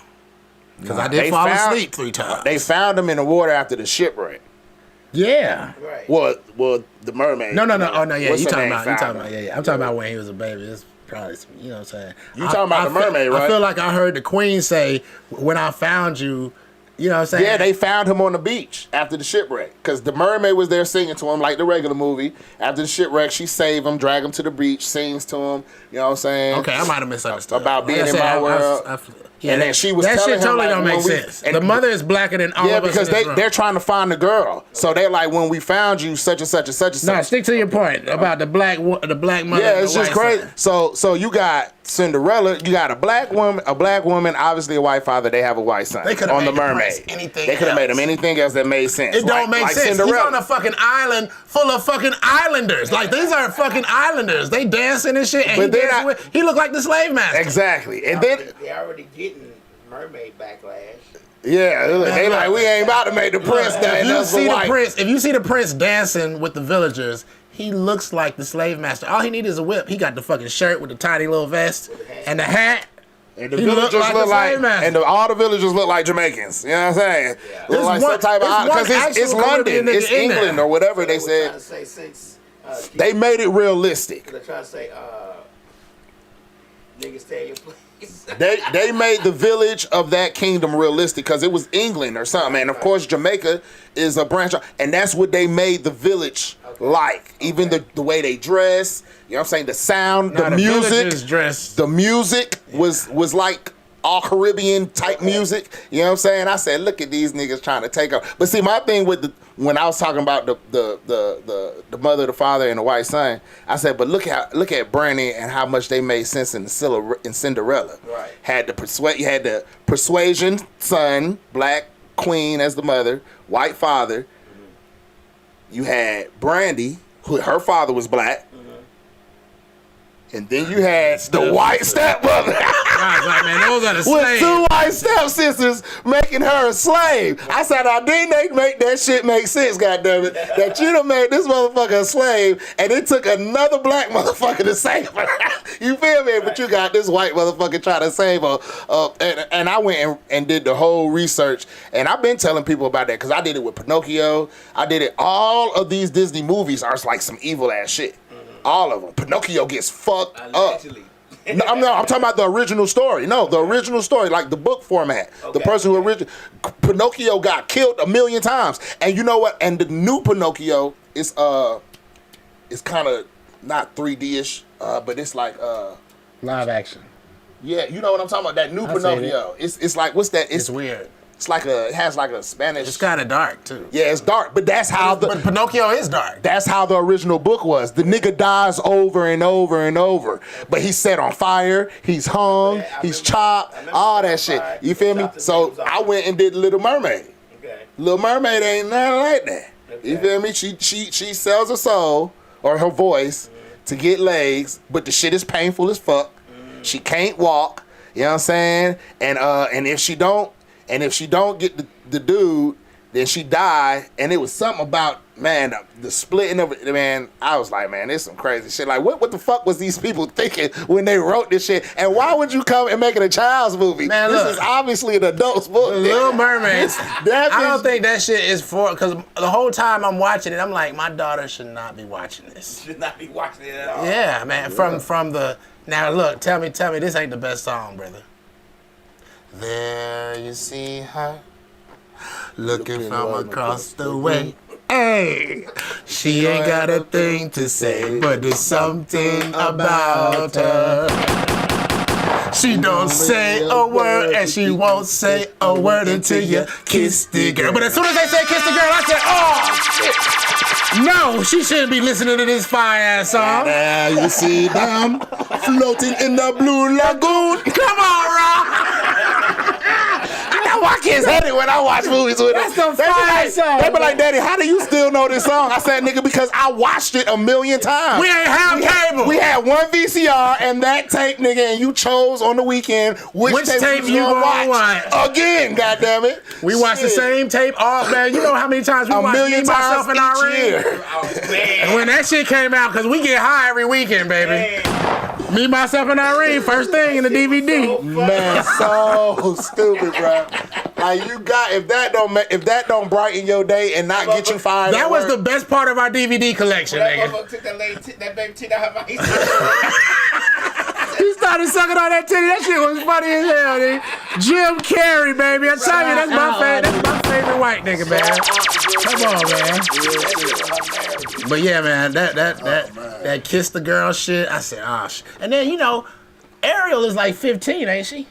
Because I did fall asleep 3 times. They found him in the water after the shipwreck. Yeah. Right. Well, the mermaid. No. Oh no, yeah. What's You her talking name about? found him. Yeah. I'm talking about when he was a baby. It's probably, you know what I'm saying. You talking about the mermaid, right? I feel like I heard the queen say, "When I found you," you know what I'm saying. Yeah, they found him on the beach after the shipwreck because the mermaid was there singing to him like the regular movie. After the shipwreck, she saved him, dragged him to the beach, sings to him. You know what I'm saying? Okay, I might have misunderstood. About being Like I in said, my world. And then she was that telling shit him, totally like, don't make when we- sense. and The mother is blacker than all Yeah, of us because in this room. they're trying to find the girl. So they're like, when we found you, such and such and such and such. No, stick to your point about the black mother. Yeah, and it's the just white crazy. son. So you got Cinderella, you got a black woman, obviously a white father. They have a white son They could've on the made the Mermaid. prince anything They could have made him else. anything else that made sense. It don't make sense. Cinderella. He's on a fucking island full of fucking islanders. Like, these are fucking islanders. They dancing and shit. And But they're not- he look like the slave master. Exactly. And then They're already getting mermaid backlash. yeah, they like, we ain't about to make the prince that If you enough see for the white. prince, if you see the prince dancing with the villagers, he looks like the slave master. All he needs is a whip. He got the fucking shirt with the tiny little vest and the hat. And the He villagers look like the look like, slave master. and all the villagers look like Jamaicans. You know what I'm saying? Look There's like one- some type of there's one because it's actual London, Caribbean it's nigga in there. England or whatever they We're trying to said. say since They made it realistic. they're trying to say niggas stay in your place. They made the village of that kingdom realistic because it was England or something. And of course, Jamaica is a branch, and that's what they made the village like. Even the way they dress, you know what I'm saying? The sound, Now, the music. villagers dress. The music was like all Caribbean type music. You know what I'm saying? I said, look at these niggas trying to take up. But see, my thing with when I was talking about the mother, the father, and the white son, I said, but look at Brandy and how much they made sense in Cinderella. Right. You had the persuasion son, black queen as the mother, white father. You had Brandy, who her father was black. And then you had the white stepmother. Like, man, those are the With slaves. two white stepsisters making her a slave. I said, I didn't they make that shit make sense, goddammit. That you done made this motherfucker a slave, and it took another black motherfucker to save her. You feel me? But you got this white motherfucker trying to save her. And I went and did the whole research, and I've been telling people about that, because I did it with Pinocchio. I did it. All of these Disney movies are like some evil ass shit. All of them. Pinocchio gets fucked Allegedly. up. I'm talking about the original story. No, the original story, like the book format. The person who Pinocchio got killed 1,000,000 times. And you know what? And the new Pinocchio is kind of not 3D-ish, but it's like Live action. yeah, you know what I'm talking about? That new I've seen Pinocchio. It's like, what's that? It's weird. It's like it has like a Spanish. It's kind of dark too. Yeah, it's dark, but that's how But Pinocchio is dark. That's how the original book was. The nigga dies over and over and over. But he's set on fire, he's hung, he's chopped, all that shit. You feel me? So I went and did Little Mermaid. Okay. Little Mermaid ain't nothing like that. You feel me? She sells her soul or her voice to get legs, but the shit is painful as fuck. She can't walk. You know what I'm saying? And if she don't get the dude, then she died. And it was something about, man, the splitting of it, man. I was like, man, this some crazy shit. Like, what the fuck was these people thinking when they wrote this shit? And why would you come and make it a child's movie? Man, this look. is obviously an adult's book. The Little Mermaid. That I don't bitch- think that shit is for, because the whole time I'm watching it, I'm like, my daughter should not be watching this. Should not be watching it at all. Yeah, man. From the now look, tell me, this ain't the best song, brother. There you see her looking from across the way. Hey, she ain't got a thing to say, but there's something about her. She don't say a word, and she won't say a word until you kiss the girl. But as soon as they say kiss the girl, I said, oh shit. No, she shouldn't be listening to this fire ass song. There you see them floating in the blue lagoon. Come on, Rob. My kids hate it when I watch movies with them. That's some They be fire like, song, They be man. like, Daddy, how do you still know this song? I said, nigga, because I watched it 1,000,000 times. We ain't have cable. We had one VCR and that tape, nigga, and you chose on the weekend which tape you gonna watch. Again, goddammit. We watch the same tape all, man. You know how many times we watch 1,000,000 Me, Myself, times and each Irene? year. Oh, man. And when that shit came out, because we get high every weekend, baby. Me, Myself, and Irene, first thing in the DVD. Man, so stupid, bro. Like you got if that don't brighten your day and not get you fired. That at was work, the best part of our DVD collection, That nigga. motherfucker took that baby tit out of my He started sucking on that titty. That shit was funny as hell, nigga. Jim Carrey, baby. I tell you, that's my favorite white nigga, man. Come on, man. But yeah, man, that kiss the girl shit. I said, ah, shit. And then you know, Ariel is like 15, ain't she?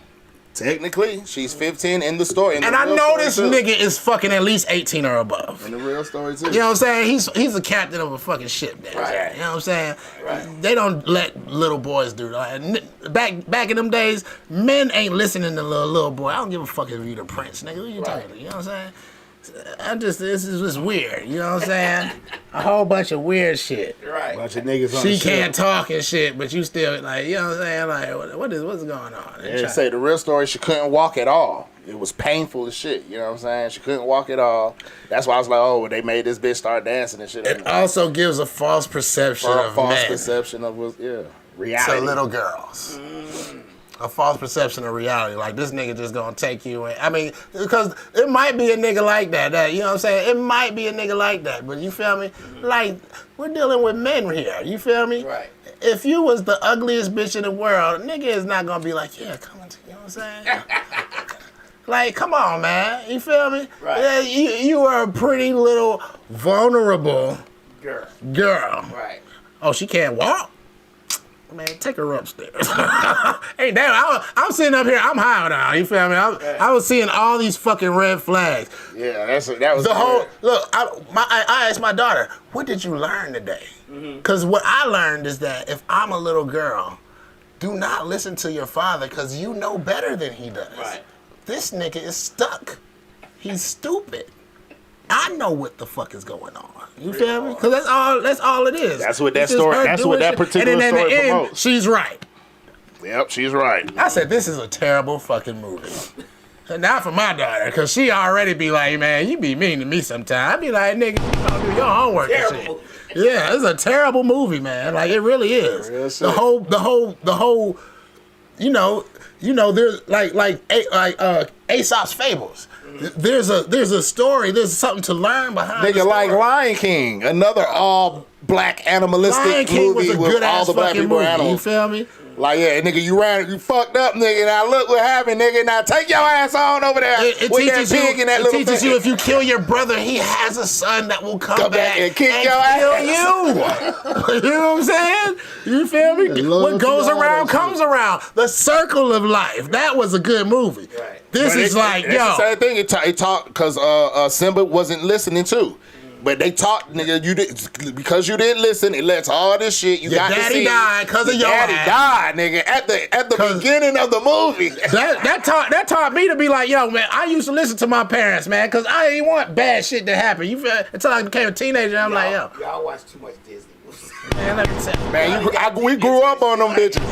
Technically, she's 15 in the story. And I know this nigga is fucking at least 18 or above. In the real story, too. You know what I'm saying? He's the captain of a fucking ship now. Right. You know what I'm saying? Right. They don't let little boys do that. And back in them days, men ain't listening to little boy. I don't give a fuck if you the prince, nigga. Who you talking to? You know what I'm saying? This is just weird. You know what I'm saying? A whole bunch of weird shit. Right. Bunch of niggas on She the ship. can't talk and shit, but you still like, you know what I'm saying? Like, what's going on? They say the real story, she couldn't walk at all. It was painful as shit, you know what I'm saying? She couldn't walk at all. That's why I was like, oh, they made this bitch start dancing and shit. It also gives a false perception of men perception of reality. to little girls. A false perception of reality. Like, this nigga just gonna take you in. I mean, because it might be a nigga like that. You know what I'm saying? It might be a nigga like that. But you feel me? Like, we're dealing with men here. You feel me? Right. If you was the ugliest bitch in the world, nigga is not gonna be like, yeah, come on, you know what I'm saying? Like, come on, man. You feel me? Right. Yeah, you are a pretty little vulnerable girl. Right. Oh, she can't walk? Man, take her upstairs. Hey, damn, I'm sitting up here, I'm high now, you feel me? I was seeing all these fucking red flags. Yeah, that was The whole, look, I asked my daughter, what did you learn today? Because what I learned is that if I'm a little girl, do not listen to your father because you know better than he does. Right. This nigga is stuck. He's stupid. I know what the fuck is going on. You feel me? Because that's all it is. That's what that It's just story. her That's doing what that shit. particular And then at story the end, promotes. she's right. Yep, she's right. I said, this is a terrible fucking movie. And not for my daughter, because she already be like, man, you be mean to me sometimes. I be like, nigga, you don't do your homework and Terrible. shit. Yeah, it's a terrible movie, man. Like, it really is. Real The whole, you know, there's like Aesop's Fables. There's a story, there's something to learn behind the Nigga, story. like Lion King, another all black animalistic Lion King was movie a with good all ass the black fucking people movie. animals. You feel me? Like, yeah, nigga, you fucked up, nigga. Now look what happened, nigga. Now take your ass on over there It with teaches that pig you. and that It little teaches thing. you if you kill your brother, he has a son that will come back and kick your kill ass. you. You know what I'm saying? You feel me? loyalty, What goes all around that comes around. The Circle of Life. That was a good movie. Right. This But is like, it's yo. the same thing. It taught because Simba wasn't listening too. But they taught, nigga, because you didn't listen. It lets all this shit. You Your got to daddy see. died 'cause of your daddy ass. died, nigga. At the 'Cause- beginning of the movie. That taught me to be like, yo, man, I used to listen to my parents, man, because I didn't want bad shit to happen. You feel? Until I became a teenager, I'm like, yo, Y'all watch too much Disney movies. man, let me tell you. Man, we grew up on them bitches.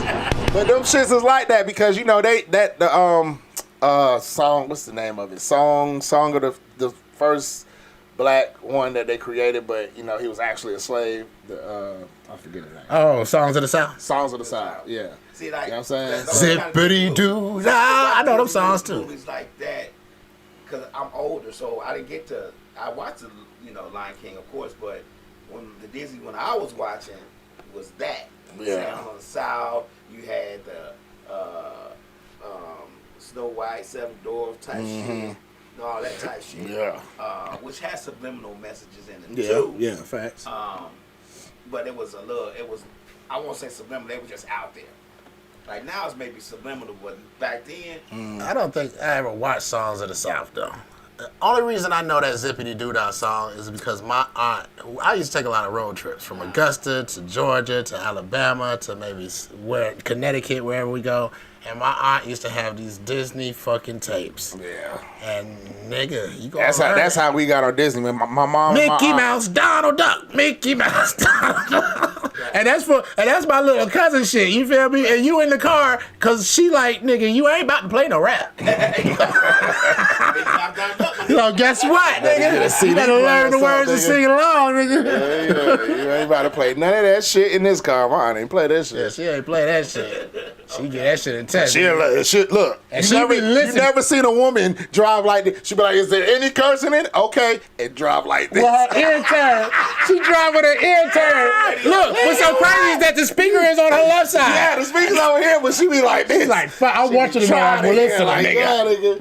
But them shits is like that because you know the song. What's the name of it? Song of the first black one that they created, but you know he was actually a slave. I forget his name. Oh, Songs of the South. Songs of the South. Yeah. See, like, You know what I'm saying? Zippity doo dah. I know them songs too. Movies like that, because I'm older, so I didn't get to. I watched the, Lion King, of course, but when the Disney when I was watching was that. Yeah. Sound of the South. You had the Snow White, Seven Dwarfs type shit, and all that type shit. Yeah. Which has subliminal messages in it too. Yeah. Facts. But it was I won't say subliminal, they were just out there. Like now it's maybe subliminal, but back then, I don't think I ever watched Songs of the South though. The only reason I know that Zippity Doo Dah song is because my aunt, I used to take a lot of road trips from Augusta to Georgia to Alabama to maybe Connecticut, wherever we go. And my aunt used to have these Disney fucking tapes. Yeah. And nigga, you gonna That's how we got our Disney. Man, my mom, and my Mickey aunt- Mouse, Donald Duck, Mickey Mouse, Donald Duck. And that's my little cousin shit, you feel me? And you in the car, cause she like, nigga, you ain't about to play no rap. Guess what, nigga? You better learn the words and sing along, nigga. Yeah, you ain't about to play none of that shit in this car. My aunt ain't play that shit. Yeah, she ain't play that shit. She get that shit in test. Look, And you she never, be listening. you never seen a woman drive like this. She be like, is there any curse in it? Okay, and drive like this. Well, her ear turn. She drive with her ear turn. Look, what's so crazy is that the speaker is on her left side. Yeah, the speaker's over here, but she be like this. She's like, fuck, I want you to know I'm Trying to listening, like, nigga. yeah, nigga.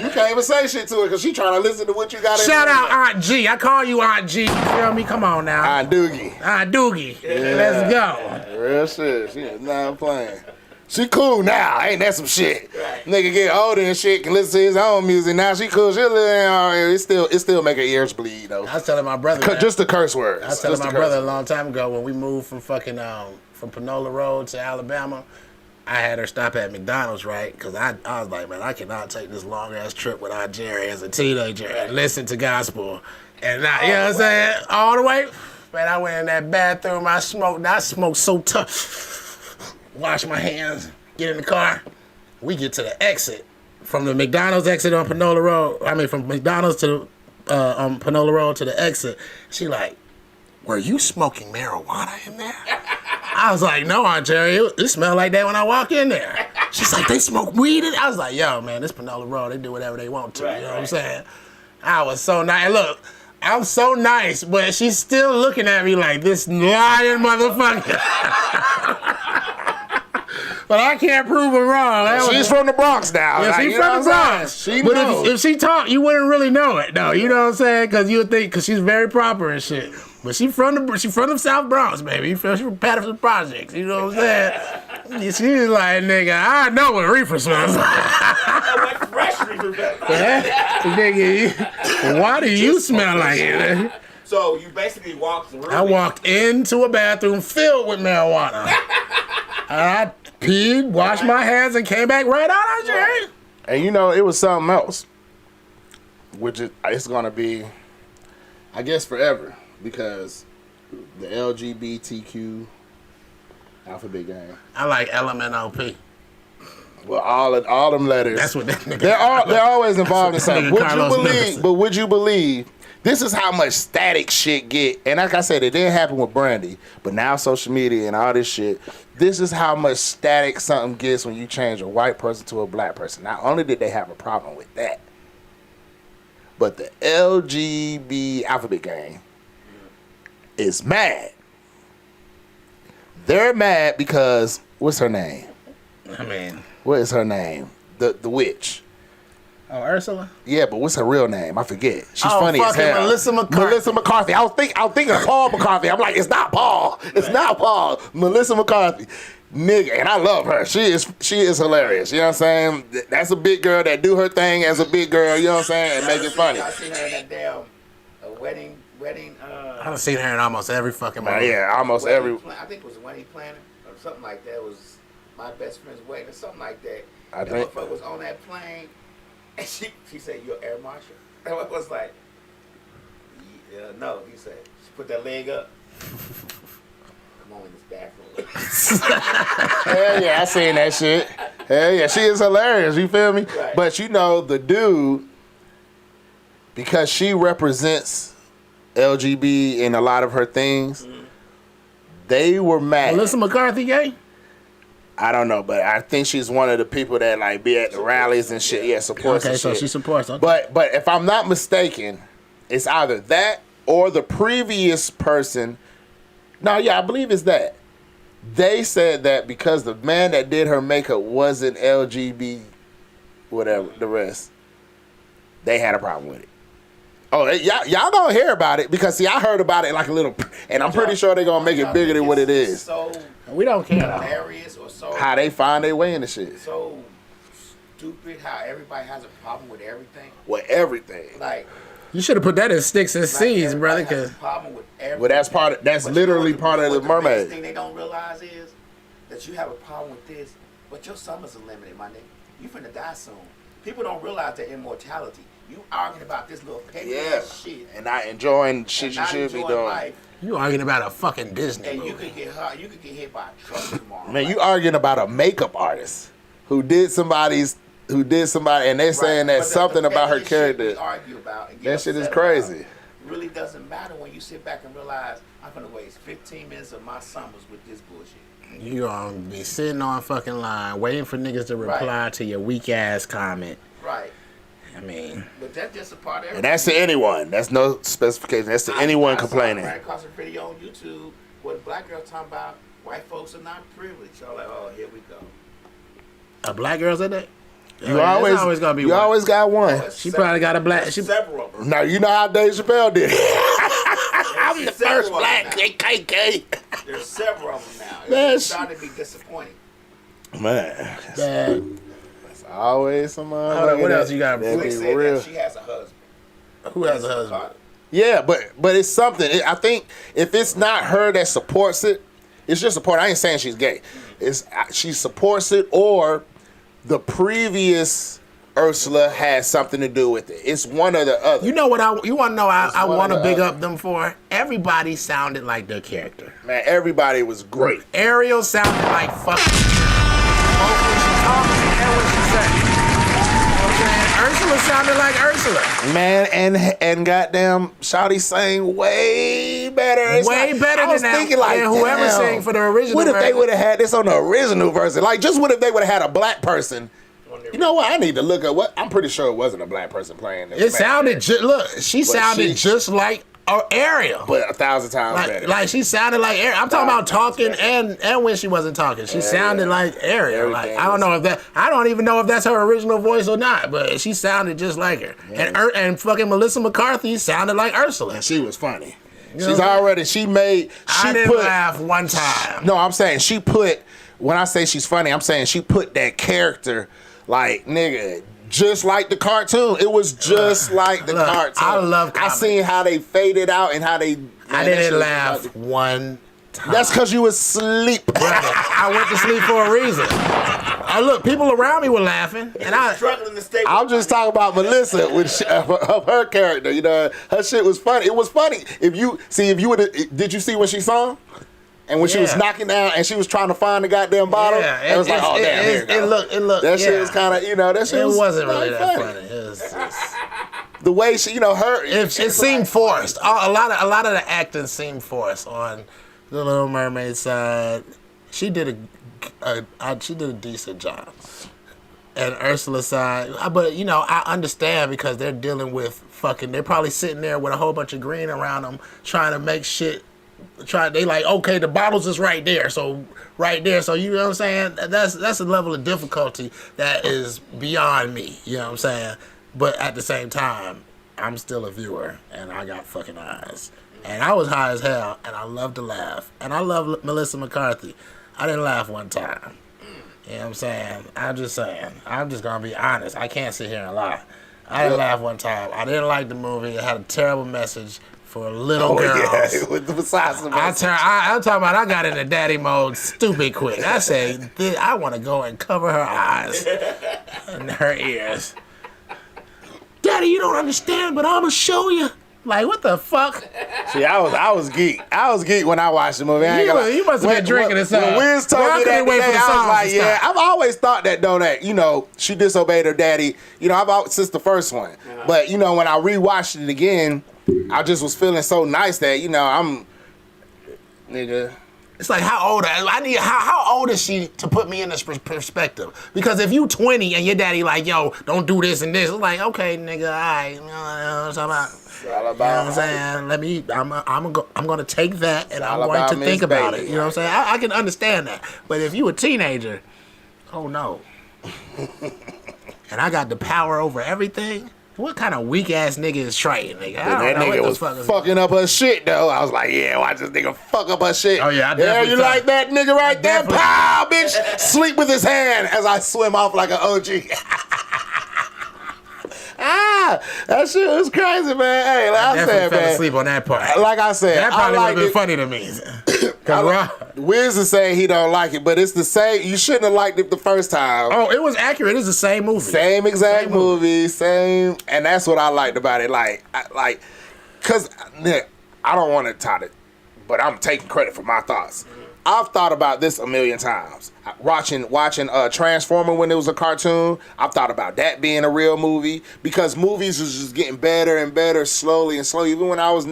You can't even say shit to her because she trying to listen to what you got. Shout out Aunt G. I call you Aunt G. You feel me? Come on now. Aunt Doogie. Aunt Doogie. Let's go. Real shit. She is not playing. She cool now. Ain't that some shit? Right. Nigga get older and shit, can listen to his own music. Now she cool. She it still make her ears bleed though. I was telling my brother, man, Just the curse words. I was telling my brother a long time ago when we moved from fucking from Panola Road to Alabama. I had her stop at McDonald's, right? Because I was like, man, I cannot take this long ass trip without Jerry as a teenager and listen to gospel. And I, you know what I'm saying? All the way. Man, I went in that bathroom. I smoked so tough. Wash my hands. Get in the car. We get to the exit. From the McDonald's exit on Panola Road. I mean, from McDonald's to on Panola Road to the exit. She like, were you smoking marijuana in there? I was like, no, Aunt Jerry, it smelled like that when I walk in there. She's like, they smoke weed in it? I was like, yo, man, this Panola Road, they do whatever they want to, you know what I'm saying? I was so nice. Look, I'm so nice, but she's still looking at me like this lying motherfucker. But I can't prove her wrong. She's from the Bronx now. Yeah, like, she's from the Bronx. But if she talked, you wouldn't really know it, though. You know what I'm saying? Because you would think, because she's very proper and shit. But she from the South Bronx, baby. She from Patterson Projects. You know what I'm saying? She's like, nigga, I know what reefer smells like. What fresh reefer smells like. Nigga, why do you smell like it? So you basically walked through. I walked into a bathroom filled with marijuana. I peed, washed my hands, and came back right out of Jerry. And you know, it was something else, which it's gonna be, I guess, forever, because the LGBTQ alphabet gang. I like LMNOP. Well, all them letters. That's what that nigga. They're always involved in something. Carlos Would you believe? This is how much static shit get. And like I said, it didn't happen with Brandy, but now social media and all this shit. This is how much static something gets when you change a white person to a black person. Not only did they have a problem with that, but the LGB alphabet gang is mad. They're mad because what's her name? I mean, what is her name? The witch. Oh, Ursula? Yeah, but what's her real name? I forget. She's Oh, funny as fucking hell. Melissa McCarthy. Melissa McCarthy. I was thinking of Paul McCarthy. I'm like, it's not Paul. It's not Paul. Melissa McCarthy. Nigga, and I love her. She is hilarious. You know what I'm saying? That's a big girl that do her thing as a big girl, you know what I'm saying? And make it funny. I seen her in that damn wedding. I've seen her in almost every fucking movie. Yeah, almost every. I think it was Wedding Planner or something like that. It was My Best Friend's Wedding or something like that. I that think motherfucker was on that plane, and she said, "You're Air Marshal." And I was like, "No." He said, "She put that leg up." Come on in this bathroom. Hell yeah, I seen that shit. Hell yeah, she is hilarious. You feel me? Right. But you know, the dude, because she represents LGB in a lot of her things, they were mad. Melissa McCarthy gay? I don't know, but I think she's one of the people that like be at the rallies and shit. Yeah, supports. Okay, and so shit. she supports. Okay. But if I'm not mistaken, it's either that or the previous person. No, yeah, I believe it's that. They said that because the man that did her makeup wasn't LGB, whatever the rest, they had a problem with it. Oh, y'all gonna hear about it because see, I heard about it like a little, and I'm pretty sure they're gonna make it bigger than what it is. So We don't care. hilarious or so How they find their way in the shit. so stupid how everybody has a problem with everything. With everything. Like You should have put that in sticks and seeds, brother. everybody has Cause a problem with everything. Well, that's But literally you know part of the what biggest mermaid. thing they don't realize is that you have a problem with this, but your summers are limited, my nigga. You finna die soon. People don't realize their immortality. You arguing about this little petty ass shit. And not enjoying shit and you not should be enjoying doing. life, you arguing about a fucking Disney and you movie. could get hurt. You could get hit by a truck tomorrow. Man, you arguing about a makeup artist who did somebody, and they're saying that But the something about her pettiest shit we character. argue about and get That shit is upset crazy. about really doesn't matter when you sit back and realize I'm gonna waste 15 minutes of my summers with this bullshit. You gonna be sitting on a fucking line waiting for niggas to reply to your weak ass comment. Right. I mean, But that's just a part of everything. And that's to anyone. That's no specification. That's to anyone complaining. I ran across a video on YouTube where the black girl talking about white folks are not privileged. So I'm like, oh, here we go. a black girl's in that? You There's always gonna be you one. always got one. There's She several- probably got a black. there's She, several of them. Now you know how Dave Chappelle did it. I'm the first black KKK. There's several of them now. Man, It's starting to be disappointing. Man, bad. Always some Hold on, what else you got? That They be said real. that she has a husband. Who has a husband? Yeah, but it's something. I think if it's not her that supports it, it's just support. I ain't saying she's gay. It's she supports it, or the previous Ursula has something to do with it. It's one or the other. You know what you want to know? I one want or to the big other. up them for. Everybody sounded like their character. Man, everybody was great. Ariel sounded like fucking. Both when she talked and when she sang. You know what I'm saying? Ursula sounded like Ursula. Man, and goddamn, Shawty sang way better. It's Way better I was than that. thinking like, Yeah, whoever damn, sang for the original What if they version? would have had this on the original version? Like, just what if they would have had a black person? You know what? I need to look at what. I'm pretty sure it wasn't a black person playing this. It sounded look. She sounded just like Ariel. but 1,000 times better. Like she sounded like Ariel. I'm talking about talking and when she wasn't talking. She sounded like Ariel. Like Everything I don't know if that. I don't even know if that's her original voice or not. But she sounded just like her. And fucking Melissa McCarthy sounded like Ursula. She was funny. You She's know? already. She made. She I didn't put. laugh one time. No, I'm saying she put. When I say she's funny, I'm saying she put that character, like nigga, just like the cartoon. It was just like the Look, cartoon. I love I comedy. seen how they faded out and how they. I didn't laugh one time. That's because you was asleep. Brother, I went to sleep for a reason. Look, people around me were laughing, and I. Struggling to stay. I'm just talking about Melissa of her character. You know, her shit was funny. It was funny. If you would, did you see when she sung? And when she was Yeah. knocking down and she was trying to find the goddamn bottle, Yeah, it was like, oh damn, here it looked. That shit yeah. was kind of, that shit It was wasn't really like that funny. It was The way she, her, it seemed forced. A lot of the acting seemed forced on the Little Mermaid side. She did a decent job. And Ursula's side, but I understand because they're dealing with they're probably sitting there with a whole bunch of green around them trying to make shit. They like, okay, the bottles is right there, so you know what I'm saying. That's a level of difficulty that is beyond me. You know what I'm saying. But at the same time, I'm still a viewer, and I got fucking eyes, and I was high as hell, and I love to laugh, and I love Melissa McCarthy. I didn't laugh one time. You know what I'm saying. I'm just saying. I'm just gonna be honest. I can't sit here and lie. I didn't laugh one time. I didn't like the movie. It had a terrible message for little girls. Yeah, with the besides the I'm talking about I got into daddy mode stupid quick. I say, I want to go and cover her eyes and her ears. Daddy, you don't understand, but I'm going to show you. Like, what the fuck? See, I was geek. I was geek when I watched the movie. You must have been drinking or something. When Wiz told Well, I me that couldn't wait today, for the I was songs like, to yeah. stop. I've always thought that though that she disobeyed her daddy. Since the first one. But when I rewatched it again, I just was feeling so nice that I'm nigga. It's like how old is she to put me in this perspective? Because if you 20 and your daddy like, yo, don't do this and this, it's like, okay, nigga, all right, you know what I'm saying? I'm gonna take that and I'm going to think about it. You know what I'm saying? I can understand that. But if you a teenager, oh no. And I got the power over everything. What kind of weak ass nigga is Triton, nigga? That nigga was fucking up her shit though. I was like, yeah, watch this nigga fuck up her shit. Oh yeah, I yeah, definitely you like that nigga right there? definitely- Pow, bitch, sleep with his hand as I swim off like an OG. That shit was crazy, man. Hey, like I definitely said, fell man. asleep on that part. Like I said, That probably would I have been liked funny to me. Wiz is saying he don't like it, but it's the same. You shouldn't have liked it the first time. Oh, it was accurate. It's the same movie. Same exact movie, same, and that's what I liked about it. Cause I don't want to tie it, but I'm taking credit for my thoughts. I've thought about this a million times. Watching Transformer when it was a cartoon, I've thought about that being a real movie because movies was just getting better and better slowly and slowly. Even when I was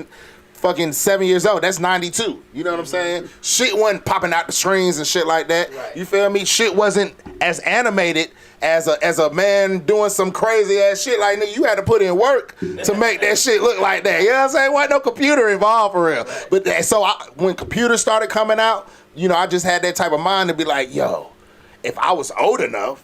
fucking 7 years old, that's 92. You know what I'm saying? Shit wasn't popping out the screens and shit like that. Right. You feel me? Shit wasn't as animated as a man doing some crazy ass shit. Like, nigga, you had to put in work to make that shit look like that. You know what I'm saying? Wasn't no computer involved for real. But when computers started coming out, I just had that type of mind to be like, yo, if I was old enough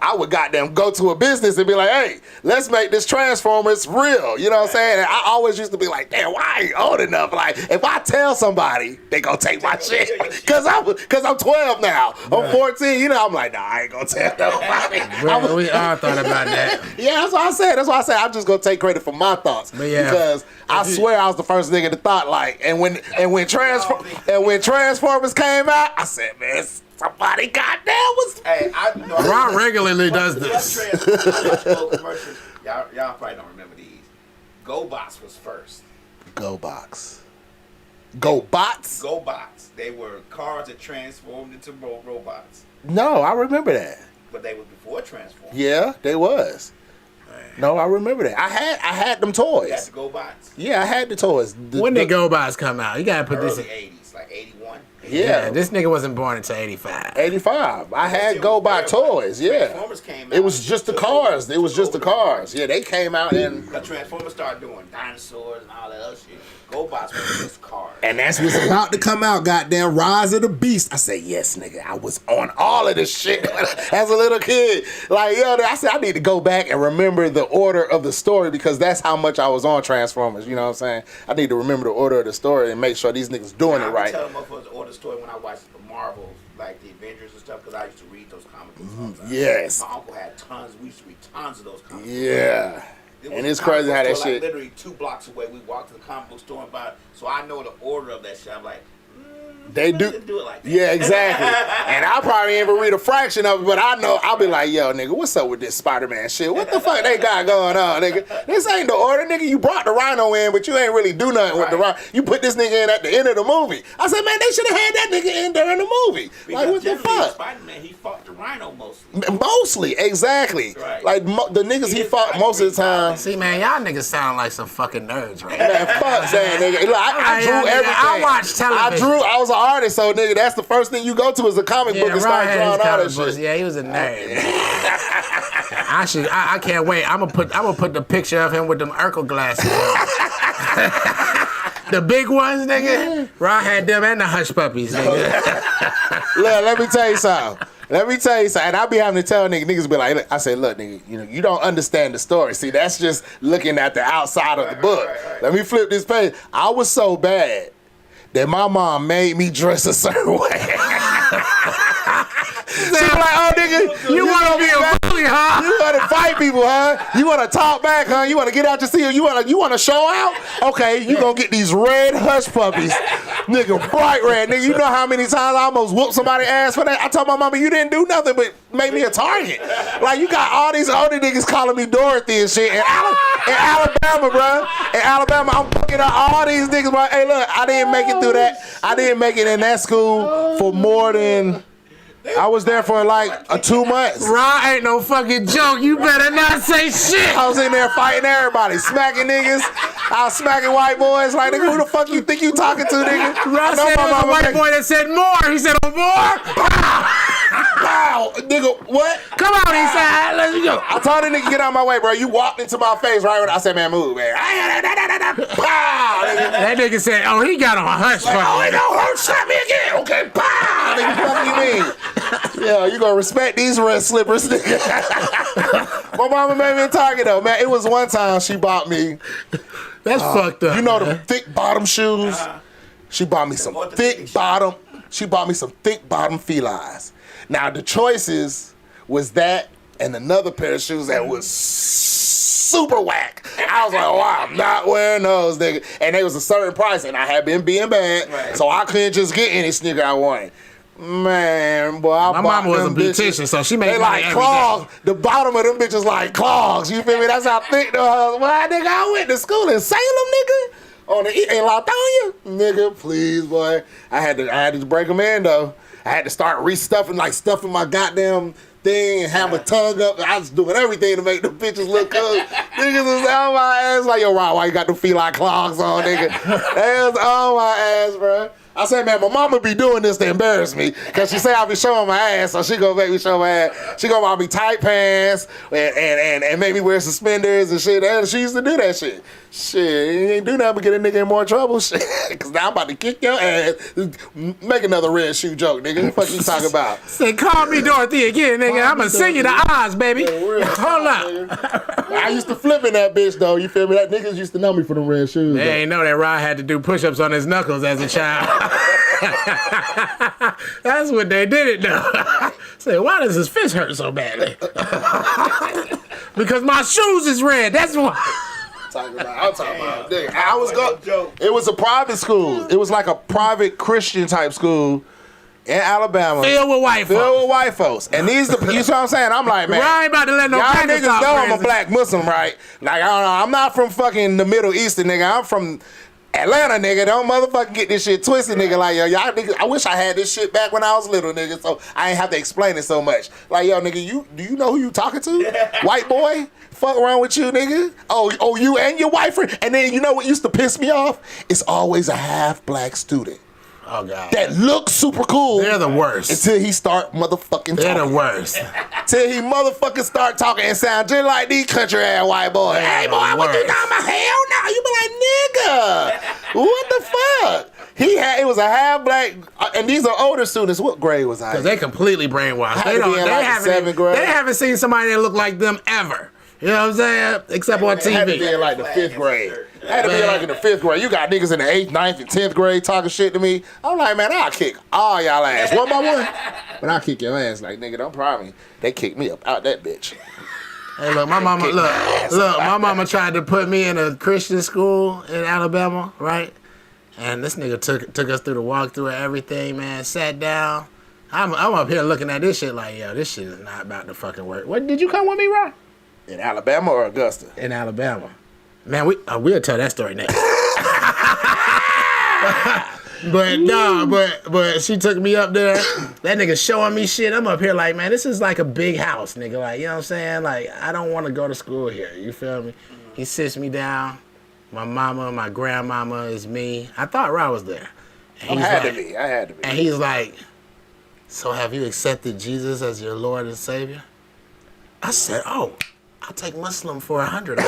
I would goddamn go to a business and be like, hey, let's make this Transformers real. You know what I'm saying? And I always used to be like, damn, why I ain't old enough? Like, if I tell somebody, they gonna take my shit. Cause I'm 12 now. I'm 14. You know, I'm like, nah, I ain't gonna tell nobody. Well, we all thought about that. Yeah, that's what I said. That's why I said I'm just gonna take credit for my thoughts. Because I swear I was the first nigga that thought like, and when Transformers came out, I said, man, somebody goddamn was. Hey, Ron regularly does this. Commercials. Y'all probably don't remember these. GoBots was first. GoBots. They were cars that transformed into robots. No, I remember that. But they was before Transformers. Yeah, they was. No, I remember that. I had them toys. You had the GoBots? Yeah, I had the toys. When did GoBots come out? You gotta put Early this in. 80s, like 81. Yeah, This nigga wasn't born until 85. 85. I had GoBot toys. Yeah. Transformers came out. It was just the cars. It was just the cars. Yeah, they came out and. The Transformers started doing dinosaurs and all that other shit. GoBots were just cars. And that's what's about to come out, goddamn Rise of the Beast. I said, yes, nigga, I was on all of this shit as a little kid. Like, yo, I said, I need to go back and remember the order of the story because that's how much I was on Transformers, you know what I'm saying? I need to remember the order of the story and make sure these niggas doing it right. I tell motherfuckers the order of the story when I watched the Marvels, like the Avengers and stuff, because I used to read those comic books all the time. Yes. My uncle had tons. We used to read tons of those comic books. Yeah. And it's crazy how that store, shit. Like, literally 2 blocks away, we walked to the comic book store and bought it. So I know the order of that shit. I'm like, they do it like that. Yeah, exactly. And I probably ain't even read a fraction of it, but I know I'll be like, yo, nigga, what's up with this Spider-Man shit? What the fuck they got going on, nigga? This ain't the order, nigga. You brought the Rhino in, but you ain't really do nothing with the Rhino. You put this nigga in at the end of the movie. I said, man, they should have had that nigga in during the movie. Because like, what the fuck? Spider-Man, he fought the Rhino mostly. Mostly, exactly. Right. Like the niggas he fought most of the time. See, man, y'all niggas sound like some fucking nerds right Man, fuck that, nigga. Look, I drew everything. I watch television. I was an artist, so nigga, that's the first thing you go to is a comic book and start drawing all that shit. Yeah, he was a nerd. I can't wait. I'm gonna put the picture of him with them Urkel glasses on. The big ones, nigga. Ron had them and the hush puppies, nigga. Look, let me tell you something. And I be having to tell niggas be like, look, I say, look, nigga, you don't understand the story. See, that's just looking at the outside of the book. Right. Let me flip this page. I was so bad that my mom made me dress a certain way. She was like, oh, nigga, you want to be a bully, huh? You want to fight people, huh? You want to talk back, huh? You want to get out your seat? You want to show out? Okay, you going to get these red hush puppies. Nigga, bright red. Nigga, you know how many times I almost whooped somebody's ass for that? I told my mama, you didn't do nothing but make me a target. Like, you got all these older niggas calling me Dorothy and shit. In Alabama, bro. In Alabama, I'm fucking up all these niggas. Bro. Hey, look, I didn't make it through that. I didn't make it in that school for more than... I was there for like 2 months. Ron ain't no fucking joke. You better not say shit. I was in there fighting everybody, smacking niggas. I was smacking white boys. Like, nigga, who the fuck you think you talking to, nigga? Ron said there was a white boy that said more. He said, oh, more? Wow, nigga, what? Come on, he said, let's go. I told the nigga, get out of my way, bro. You walked into my face right when I said, man, move, man. Pow, nigga. That nigga said, oh, he got on a hush. Like, oh, he don't hurt, slap me again. Okay, pow. Nigga, fuck you mean? Yeah, you gonna respect these red slippers, nigga. My mama made me a target, though, man. It was one time she bought me. That's fucked up. You know the thick bottom shoes? She bought me some thick bottom. She bought me some thick bottom felines. Now the choices was that and another pair of shoes that was super whack. I was like, oh, I'm not wearing those, nigga. And they was a certain price, and I had been being bad, so I couldn't just get any sneaker I wanted. Man, boy, my mama was a beautician, so she made they like clogs. The bottom of them bitches like clogs. You feel me? That's how thick the well, nigga, I went to school in Salem, nigga. In Latonia, nigga, please, boy. I had to break them in though. I had to start stuffing my goddamn thing and have a tongue up. I was doing everything to make the bitches look good. Niggas was on my ass like, yo, Rob, why you got them feline clogs on, nigga? They was on my ass, bro. I said, man, my mama be doing this to embarrass me because she say I be showing my ass, so she gonna make me show my ass. She gonna buy me tight pants and make me wear suspenders and shit. And she used to do that shit. Shit, you ain't do nothing but get a nigga in more trouble. Shit, because now I'm about to kick your ass. Make another red shoe joke, nigga. What the fuck you talking about? Say, call me Dorothy again, nigga. I'm gonna sing you the odds, baby. Hold up. I used to flip in that bitch, though. You feel me? That niggas used to know me for the red shoes. They ain't know that Rod had to do push-ups on his knuckles as a child. That's what they did it, though. Say, why does his fist hurt so badly? Because my shoes is red. That's why. I'm talking about. Nigga, I was going. It was a private school. It was like a private Christian type school in Alabama. Filled with white folks. Filled with white folks. And these, you know what I'm saying? I'm like, man. I ain't about to let no y'all Pakistan niggas know I'm a friends. black Muslim, right? Like, I don't know. I'm not from fucking the Middle Eastern, nigga. I'm from Atlanta, nigga. Don't motherfucking get this shit twisted, nigga. Like, yo, y'all niggas, I wish I had this shit back when I was little, nigga, so I ain't have to explain it so much. Like, yo, nigga, do you know who you talking to? White boy? Fuck around with you, nigga. Oh, you and your wife. And then you know what used to piss me off? It's always a half black student. Oh, God. That looks super cool. They're the worst. Until he start motherfucking They're talking. the worst. Till he motherfucking start talking and sound just like these country ass white boys. They're Hey the boy, what you worst. talking about? Hell no. You be like, nigga. What the fuck? It was a half black, and these are older students. What grade was I? Because they completely brainwashed. Had to be in like the seventh grade. They haven't seen somebody that look like them ever. You know what I'm saying? Except on It had to be in TV. like the 5th grade. It had to be like in the 5th grade. You got niggas in the 8th, 9th, and 10th grade talking shit to me. I'm like, man, I'll kick all y'all ass one by one. But I'll kick your ass. Like, nigga, don't pry me. They kicked me up out that bitch. Hey, look, my mama, my mama tried to put me in a Christian school in Alabama, right? And this nigga took us through the walkthrough and everything, man. Sat down. I'm up here looking at this shit like, yo, this shit is not about to fucking work. What, did you come with me, Ron? In Alabama or Augusta? In Alabama. Man, we'll tell that story next. But she took me up there. That nigga showing me shit. I'm up here like, man, this is like a big house, nigga. Like, you know what I'm saying? Like, I don't want to go to school here. You feel me? He sits me down. My mama, my grandmama is me. I thought Rod was there. And I had to be. And he's like, so have you accepted Jesus as your Lord and Savior? I said, oh, I'll take Muslim for $100.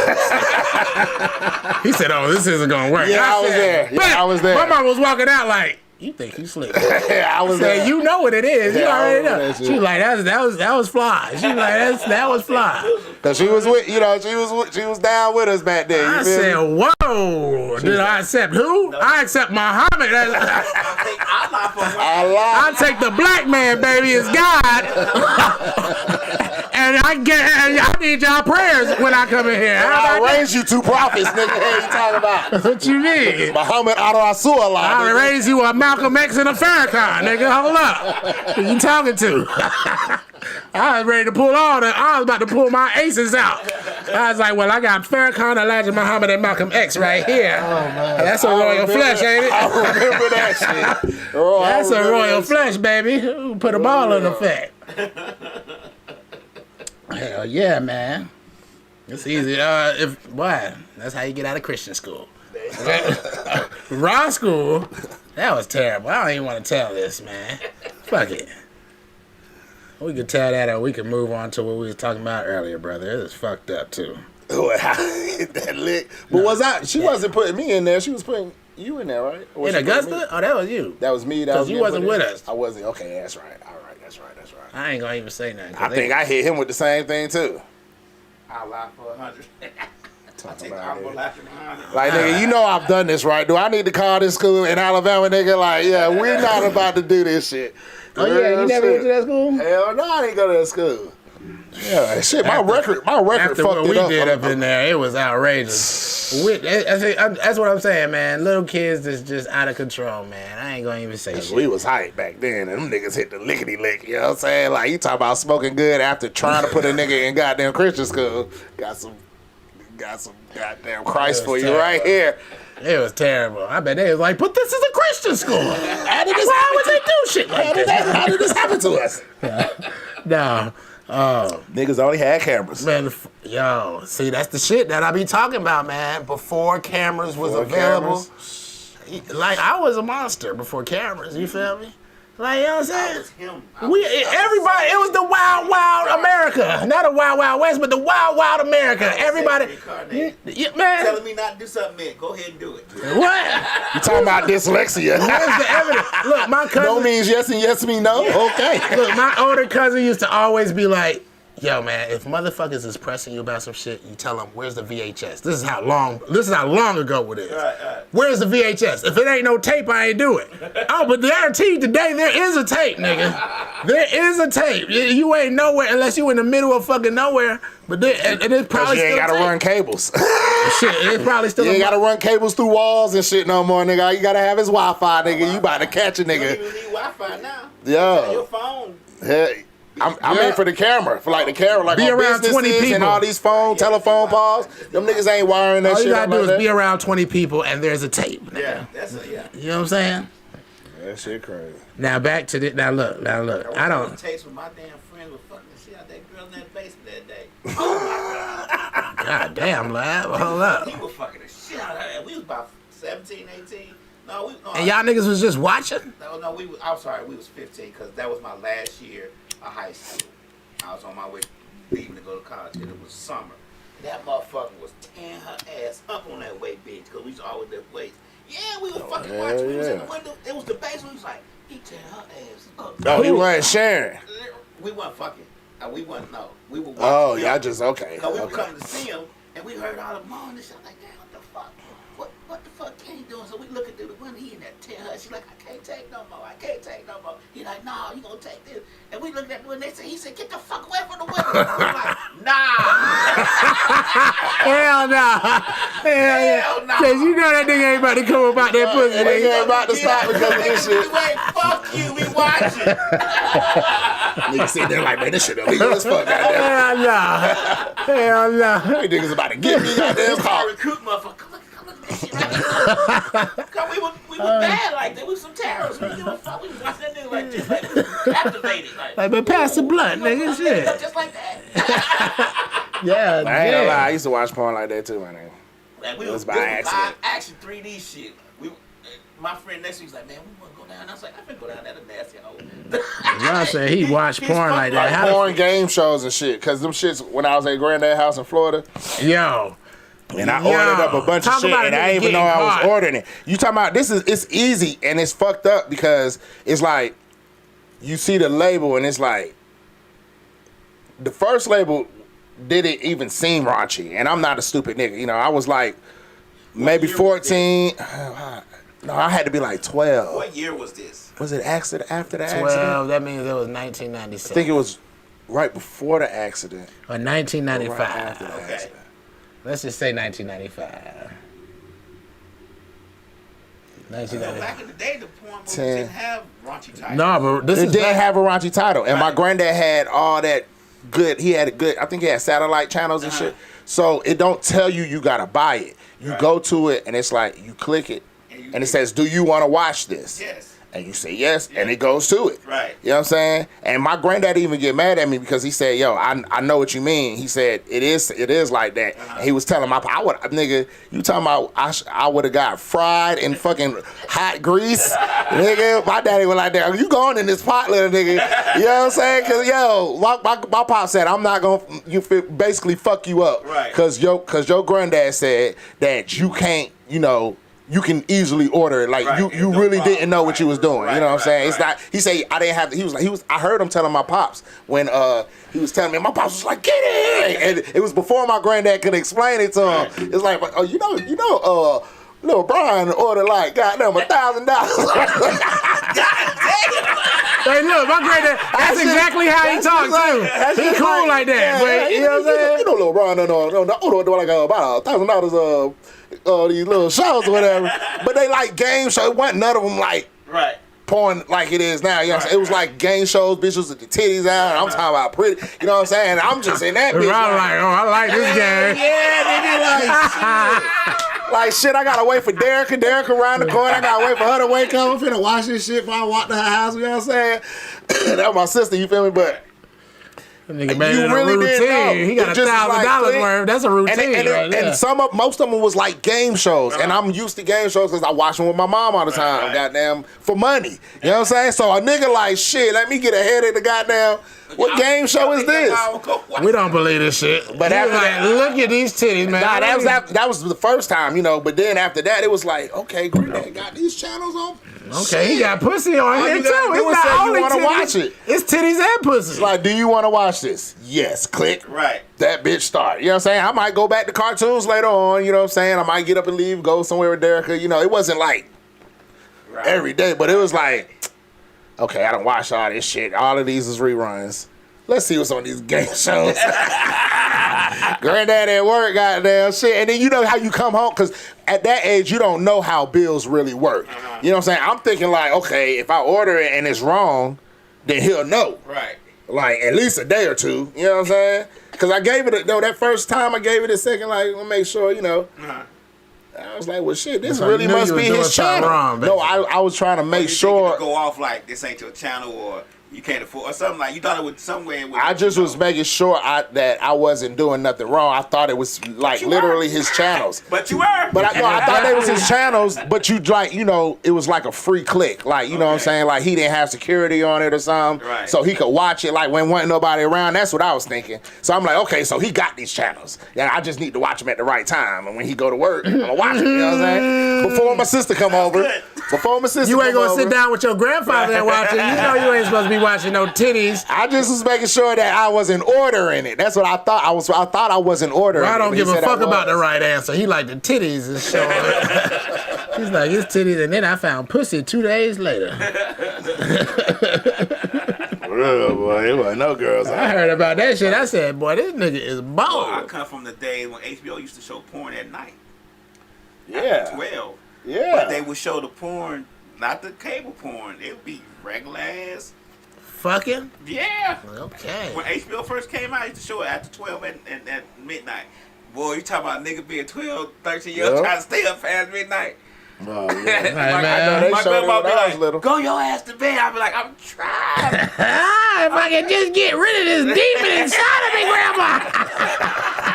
He said, oh, this isn't going to work. Yeah, I was there. Yeah, I was there. My mom was walking out like, you think you slick. Yeah, I was there. You know what it is. You Yeah, I already remember know. that shit. She was like, that was fly. She was like, that was fly. Cause she was with, she was down with us back then. You I feel said, me? whoa. Did I accept who? I accept Muhammad. I take the black man, baby, as God. And I need y'all prayers when I come in here. I'll raise you 2 prophets, nigga. Hey, you talking about? What you mean? Muhammad Rasulullah. I'll raise you a Malcolm X and a Farrakhan, nigga. Hold up. Who you talking to? I was ready to I was about to pull my aces out. I was like, well, I got Farrakhan, Elijah Muhammad, and Malcolm X right here. Oh, man. That's a royal flesh, ain't it? I remember that shit. That's a royal flesh, baby. Put them all in effect. Hell yeah, man. It's easy. That's how you get out of Christian school. Raw school, that was terrible. I don't even want to tell this, man. Fuck it. We could tell that, or we could move on to what we was talking about earlier, brother. It was fucked up too. That lick. But she wasn't putting me in there. She was putting you in there, right? In Augusta? Oh, that was you. That was me. Because you wasn't with us. I wasn't. Okay, that's right. All right, that's right. I ain't gonna even say nothing. I think I hit him with the same thing too. I'll lie for 100. I'll take the honorable life for 100. Like, nigga, you know I've done this, right? Do I need to call this school in Alabama, nigga? Like, yeah, we're not about to do this shit. Oh yeah, you never went to that school? Hell no, I didn't go to that school. Yeah, shit, my record After fucked what we it up. did up in there, it was outrageous. That's what I'm saying, man. Little kids is just out of control, man. I ain't gonna even say shit. We was hype back then, and them niggas hit the lickety lick. You know what I'm saying? Like, you talk about smoking good after trying to put a nigga in goddamn Christian school. Got some goddamn Christ for you terrible. right here. It was terrible. I bet they was like, but this is a Christian school. Why would they do shit like this? How did this happen to us? No. Niggas only had cameras. Man, see, that's the shit that I be talking about, man. Before cameras was available. like I was a monster before cameras. You feel me? Like, you know what I'm saying? I was him. Everybody, it was the wild, wild America. Not a wild, wild West, but the wild, wild America. Everybody, man. Telling me not to do something, man. Go ahead and do it. What? You talking about dyslexia? Where's the evidence? Look, my cousin. No means yes and yes means no. Okay. Look, my older cousin used to always be like, yo, man, if motherfuckers is pressing you about some shit, you tell them, where's the VHS? This is how long ago it is. Right. Where's the VHS? If it ain't no tape, I ain't do it. Oh, but guaranteed today, there is a tape, nigga. There is a tape. You ain't nowhere unless you in the middle of fucking nowhere. But and it's probably you ain't still gotta tape. run cables. Shit, it's probably still You ain't gotta run cables through walls and shit no more, nigga. All you gotta have is Wi-Fi, nigga. You about to catch a You don't even nigga. need Wi-Fi now. Yeah. Your phone. Hey, I mean for the camera, for like the camera, like Be on around 20 businesses people. and all these telephone poles. Them niggas ain't wiring that All shit you up gotta do like is that. be around 20 people and there's a tape. Yeah, that's it. Yeah. You know what I'm saying? That shit crazy. Now back to the now look. I don't. Tapes with my damn friends were fucking the shit out that girl in that basement that day. Oh my god. God damn, lad. Hold up. He was fucking the shit out of her. We was about 17, 18. No, And y'all niggas was just watching? No, I'm sorry, we was 15 because that was my last year of high school. I was on my way leaving to go to college and it was summer. That motherfucker was tearing her ass up on that weight bench because we used to always lift weights. Yeah, we was fucking watching. We was in the window. It was the basement. We was like, he tearing her ass up. Oh, he wasn't sharing. We wasn't fucking. We wasn't, no. We were watching. Oh, him. y'all just okay. No, we were Okay. coming to see him and we heard all the moan and shit. I'm like, damn, what the fuck? What the fuck Kenny doing? So we looking through the window, he in there tearing her. She like, I can't take no more. I can't take no more. He like, nah, you gonna take this. And we looked at the window and he said, get the fuck away from the window. I'm like, nah. Hell no. Hell no. Cause you know that nigga ain't about to come about that pussy, Nigga nigga. ain't about to stop because of this shit. Wait, fuck you, we watching. Nigga sitting there like, man, this shit illegal as fuck, goddamn. Hell no. Hell no. You niggas about to get me goddamn I caught. recruit motherfucker. Come look at that shit right. Cause we was bad like that. We was some terrorists. We didn't give a fuck. We was watching that nigga like just like we was captivated. Like, But pass the blunt, nigga. Shit. just like that. Yeah, I ain't gonna lie, yeah. I used to watch porn like that too, my nigga. Like, we It was was by live accident. action 3D shit. My friend next to me was like, man, we want to go down. I was like, I finna go down there to nasty hole. Y'all said he watched porn like that. How Porn game shows and shit, cause them shits when I was at Granddad house in Florida, Yo. and I ordered up a bunch of Talk shit, about a and I nigga didn't even know getting I was caught. ordering it. You talking about it's easy and it's fucked up because it's like you see the label and it's like the first label didn't even seem raunchy, and I'm not a stupid nigga. You know, I was like maybe year was 14. No, I had to be like 12. What year was this? Was it after the accident? 12, that means it was 1997. I think it was right before the accident. Or Right 1995. after the Okay. accident. Let's just say 1995. So 1995. back in the day, the porn movies 10. didn't have raunchy titles. No, but this It is didn't back- have a raunchy title, and my Right. granddad had all that good. He had a good. I think he had satellite channels and shit. So it don't tell you gotta buy it. You Right. go to it, and it's like you click it, and it says, "Do you want to watch this?" Yes. And you say yes, and it goes to it. Right. You know what I'm saying? And my granddad even get mad at me because he said, "Yo, I know what you mean." He said, "It is like that." And he was telling my nigga, you talking about I would have got fried in fucking hot grease, nigga. My daddy was like that. You going in this pot, little nigga? You know what I'm saying? Cause yo, my pop said, "I'm not gonna basically fuck you up." Right. Cause your granddad said that you can't, you can easily order it. Like Right. you There's no really problem. didn't know what you was doing. Right, You know what I'm right, saying? It's right. not. He said I didn't have. I heard him telling my pops when he was telling me. My pops was like, "Get in!" And it was before my granddad could explain it to him. It's like, oh, little Brian ordered like goddamn $1,000. Hey, look, my granddad, that's exactly how he talks, too. He cool like that, but, you know what I'm saying? You know, little Brian ordered like about $1,000 these little shows or whatever. But they like game shows. It wasn't none of them like Right. porn like it is now. You know what I'm saying? It was like game shows, bitches with the titties out. And I'm talking about pretty. You know what I'm saying? I'm just in that bitch. I'm like, oh, I like this game. Yeah, nigga, like shit, I gotta wait for Derek around the corner. I gotta wait for her to wake up. I'm finna watch this shit before I walk to her house. You know what I'm saying? That was my sister, you feel me? But Nigga And made you it a really didn't know. routine. He got It just was $1,000 like, worth. That's a routine right there. And most of them was like game shows. And I'm used to game shows because I watch them with my mom all the time. Right. Goddamn, for money. You know what I'm saying? So a nigga like, shit, let me get ahead of the goddamn, what game show is this? We don't believe this shit. But He after was that- look at these titties, man. Nah, that was the first time, you know. But then after that, it was like, okay, Granddad got these channels on. Okay, he Shit. got pussy on All here you too. gotta do It's is say not you only wanna titties. watch it. It's titties and pussy. It's like, do you want to watch this? Yes. Click. Right. That bitch start. You know what I'm saying? I might go back to cartoons later on. You know what I'm saying? I might get up and leave, go somewhere with Derica. You know, it wasn't like Right. every day, but it was like, okay, I don't watch all this shit. All of these is reruns. Let's see what's on these game shows. Granddad at work, goddamn shit. And then you know how you come home, because at that age, you don't know how bills really work. You know what I'm saying? I'm thinking like, okay, if I order it and it's wrong, then he'll know. Right. Like, at least a day or two. You know what I'm saying? Because I gave it, that first time I gave it a second, like, we'll make sure, you know. I was like, well, shit, this So really you knew must you was be doing his something channel. wrong, No, I was trying to make You sure. go off like this ain't your channel or you can't afford or something like you thought it was somewhere. I just was making sure that I wasn't doing nothing wrong. I thought it was like literally his channels. But you were. But I thought they was his channels, but you like, you know, it was like a free click. Like, you know what I'm saying? Like he didn't have security on it or something. Right. So he could watch it like when wasn't nobody around. That's what I was thinking. So I'm like, okay, so he got these channels. Yeah, I just need to watch them at the right time. And when he go to work, I'm gonna watch it, you know what I'm saying? Before my sister come over. good. Before my sister You ain't come gonna over. sit down with your grandfather and watch it. You know you ain't supposed to be watching no titties. I just was making sure that I wasn't ordering it. That's what I thought. I thought I wasn't ordering Well, I it. don't He give a said I fuck about the was. right answer. He like the titties and showing. He's like his titties, and then I found pussy 2 days later. Real boy, it wasn't no girls. I heard about that shit. I said, boy, this nigga is I bald. come from the days when HBO used to show porn at night. Yeah. 12. Yeah. But they would show the porn, not the cable porn. It would be regular ass. Fucking? Yeah. Okay. When HBO first came out, I used to show it after 12 at midnight. Boy, you talking about a nigga being 12, 13 years old Yep. trying to stay up past midnight. Oh, yeah. Hey, My man. They showed it grandma when be I was like, little. go your ass to bed. I be like, I'm trying. If I can just get rid of this demon inside of me, Grandma.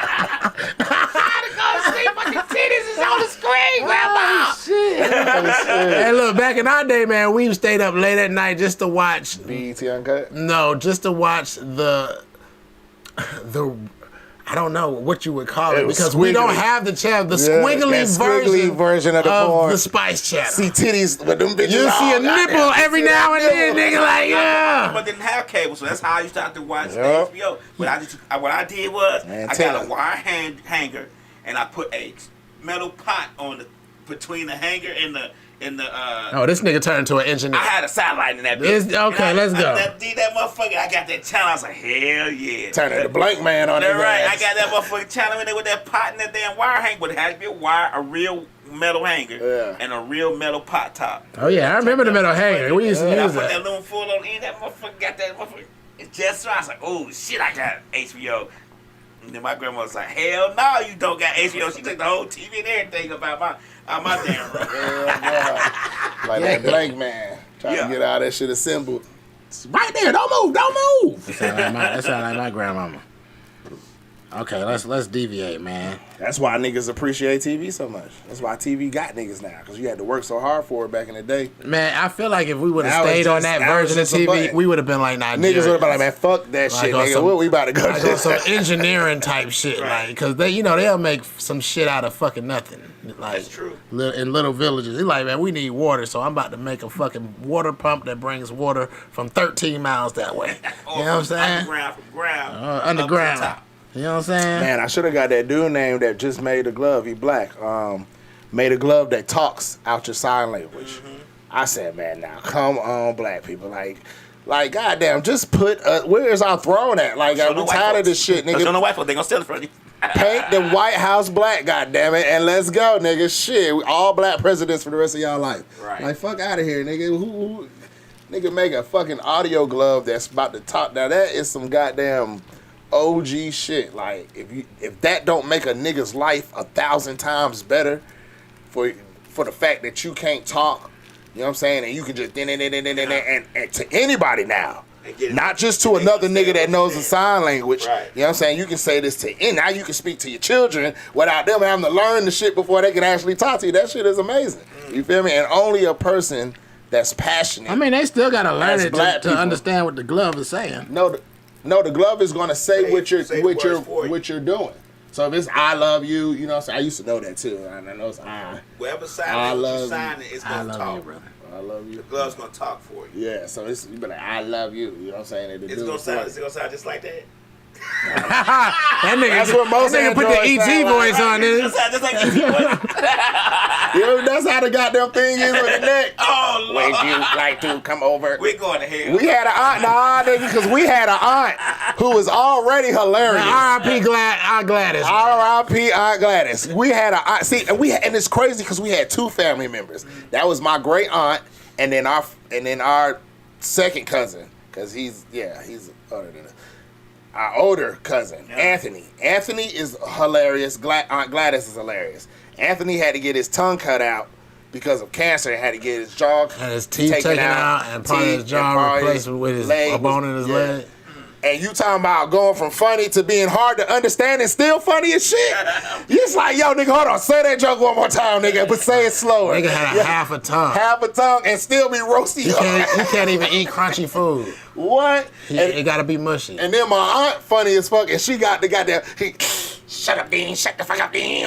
Titties is on the screen, grandma. Hey, look, back in our day, man, we stayed up late at night just to watch. BET Uncut. No, just to watch the. I don't know what you would call it, It was because we don't squiggly. have the channel, the Yeah, squiggly, that squiggly version of the porn. the Spice Channel. See titties with them bitches. You see a all goddamn- nipple every now and then, nigga, like, yeah. But didn't have cable, so that's how I used to have to watch Yep. HBO. But what I did was Man, I tell got a us. wire hanger and I put a metal pot on between the hanger and the Oh, this nigga turned into an engineer. I had a satellite in that It's- bitch. okay, And I let's go. did that motherfucker. I got that channel. I was like, hell yeah. Turning the blank man on That's his right. ass. I got that motherfucking channel in there with that pot and that damn wire hanger. But it had to be a real metal hanger Yeah. and a real metal pot top. Oh, yeah, I remember the metal hanger. We used to And I use put that that. little full on the end. That motherfucker got that motherfucker. It's just right. I was like, oh shit, I got HBO. And then my grandma was like, hell no, you don't got HBO. She took the whole TV and everything about my damn room. Like that blank man. Trying Yeah. to get all that shit assembled. It's right there. Don't move. That sound like my grandmama. Okay, let's deviate, man. That's why niggas appreciate TV so much. That's why TV got niggas now, because you had to work so hard for it back in the day. Man, I feel like if we would Now have it's stayed on just- that now it's version of just a TV, button. we would have been like Nigeria. Niggas would have been like, man, fuck that Like shit, on nigga. some- What we about to go Like to? on some engineering type shit, like, because they, they'll make some shit out of fucking nothing. Like, That's true. In little villages, he's like, man, we need water, so I'm about to make a fucking water pump that brings water from 13 miles that way. You know what I'm saying? Underground, from ground. Up to Underground. top. You know what I'm saying? Man, I should have got that dude name that just made a glove. He black. Made a glove that talks out your sign language. I said, man, now come on, black people, like goddamn, just put. Where's our throne at? Like, Show we no white tired of folks. this shit, Don't show nigga. no white folks. They gonna steal it from you. Paint the White House black, goddamn it, and let's go, nigga. Shit, we all black presidents for the rest of y'all life. Right. Like, fuck out of here, nigga. Who nigga make a fucking audio glove that's about to talk? Now that is some goddamn OG shit. Like, if that don't make a nigga's life 1,000 times better for the fact that you can't talk, you know what I'm saying, and you can just and to anybody now. Not just to another nigga that knows the sign language. Right. You know what I'm saying? You can say this to, and now you can speak to your children without them having to learn the shit before they can actually talk to you. That shit is amazing. You feel me? And only a person that's passionate. I mean, they still gotta learn As it black to people. understand what the glove is saying. No, the glove is gonna say what you're doing. So if it's I love you, you know what I'm saying? I used to know that too. I know it's I. Whatever I sign love you sign it, it's I gonna love talk. you, brother. I love you. The glove's gonna talk for you. Yeah, so it's you be like I love you. You know what I'm saying? Is it gonna sound just like that? That nigga, That's what most that nigga put the Androids ET sound like. voice on this. Just like ET. You know, that's how the goddamn thing is with the neck. Oh Lord. Would you like to come over? We're going to hell. We had an aunt, nigga, because we had an aunt who was already hilarious. R.I.P. Gladys. R.I.P. Aunt Gladys. We had an aunt. See, and it's crazy because we had two family members. That was my great aunt, and then our second cousin, because he's older than us. Our older cousin, Anthony. Anthony is hilarious. Aunt Gladys is hilarious. Anthony had to get his tongue cut out because of cancer. He had to get his jaw And his teeth taken out and part of his jaw replaced with a bone in his leg. And you talking about going from funny to being hard to understand and still funny as shit? It's like, yo, nigga, hold on. Say that joke one more time, nigga, but say it slower. Nigga had half a tongue. Half a tongue and still be roasty. He can't even eat crunchy food. What? It gotta be mushy. And then my aunt funny as fuck, and she got the goddamn, shut up, Dean, shut the fuck up, Dean.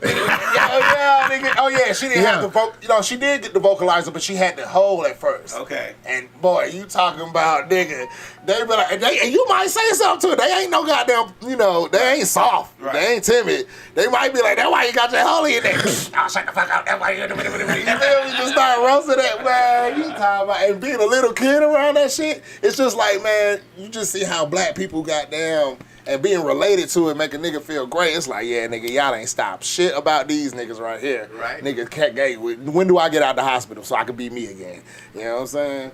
Yeah, nigga. Oh yeah, she didn't have the she did get the vocalizer, but she had the hole at first. Okay. And boy, you talking about nigga? They be like, and you might say something too. They ain't no goddamn, they ain't soft. Right. They ain't timid. They might be like, that's why you got your hole in there. Oh, shut the fuck up. That's why you feel me? Just start roasting that, man. You talking about and being a little kid around that shit. It's just like, man, you just see how black people goddamn. And being related to it make a nigga feel great. It's like, yeah, nigga, y'all ain't stop shit about these niggas right here. Right. Nigga, hey, when do I get out the hospital so I can be me again? You know what I'm saying?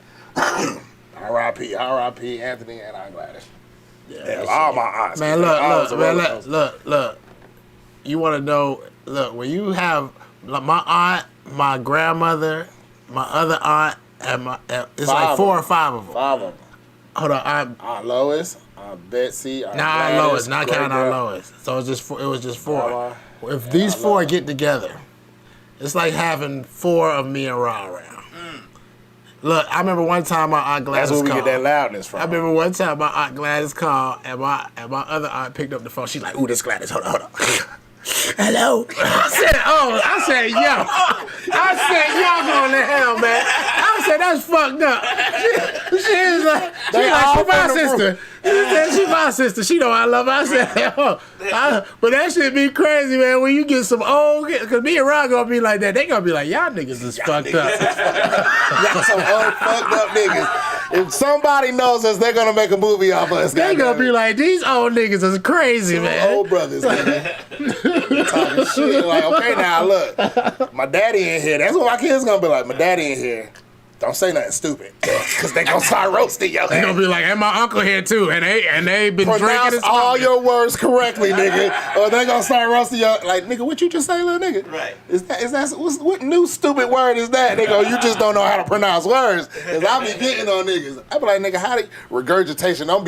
R.I.P. Anthony and Aunt Gladys. Yeah, all my aunts. Man, look. You want to know, when you have my aunt, my grandmother, my other aunt, and it's like 4 or 5 of them. 5 of them. Hold on, Aunt Lois. Betsy, Aunt Lois, not counting Aunt Lois. So it was just 4. If these 4 get together, it's like having 4 of me and Ra around. Look, I remember one time my Aunt Gladys called. That's where we get that loudness from. I remember one time my Aunt Gladys called, and my other aunt picked up the phone. She's like, "Ooh, this Gladys. Hold on." Hello. I said, y'all going to hell, man. I said, that's fucked up. She was like, she my sister. She my sister. She know I love her. I said, but that shit be crazy, man. When you get some old, because me and Ron gonna be like that. They gonna be like, y'all niggas is fucked up. Y'all some old fucked up niggas. If somebody knows us, they're gonna make a movie off us. They gonna be like, these old niggas is crazy, some man. Old brothers, man. Talking shit. Like, okay, now look, my daddy in here. That's what my kids gonna be like. My daddy in here. Don't say nothing stupid, cause they gonna start roasting your ass. They gonna be like, and my uncle here too, and they been pronounce drinking and all smoking. your words correctly, nigga, or they gonna start roasting your like, nigga. What you just say, little nigga? Right. Is that what new stupid word is that? They go, you just don't know how to pronounce words. Cause I be getting on niggas. I be like, nigga, how do you, regurgitation? Don't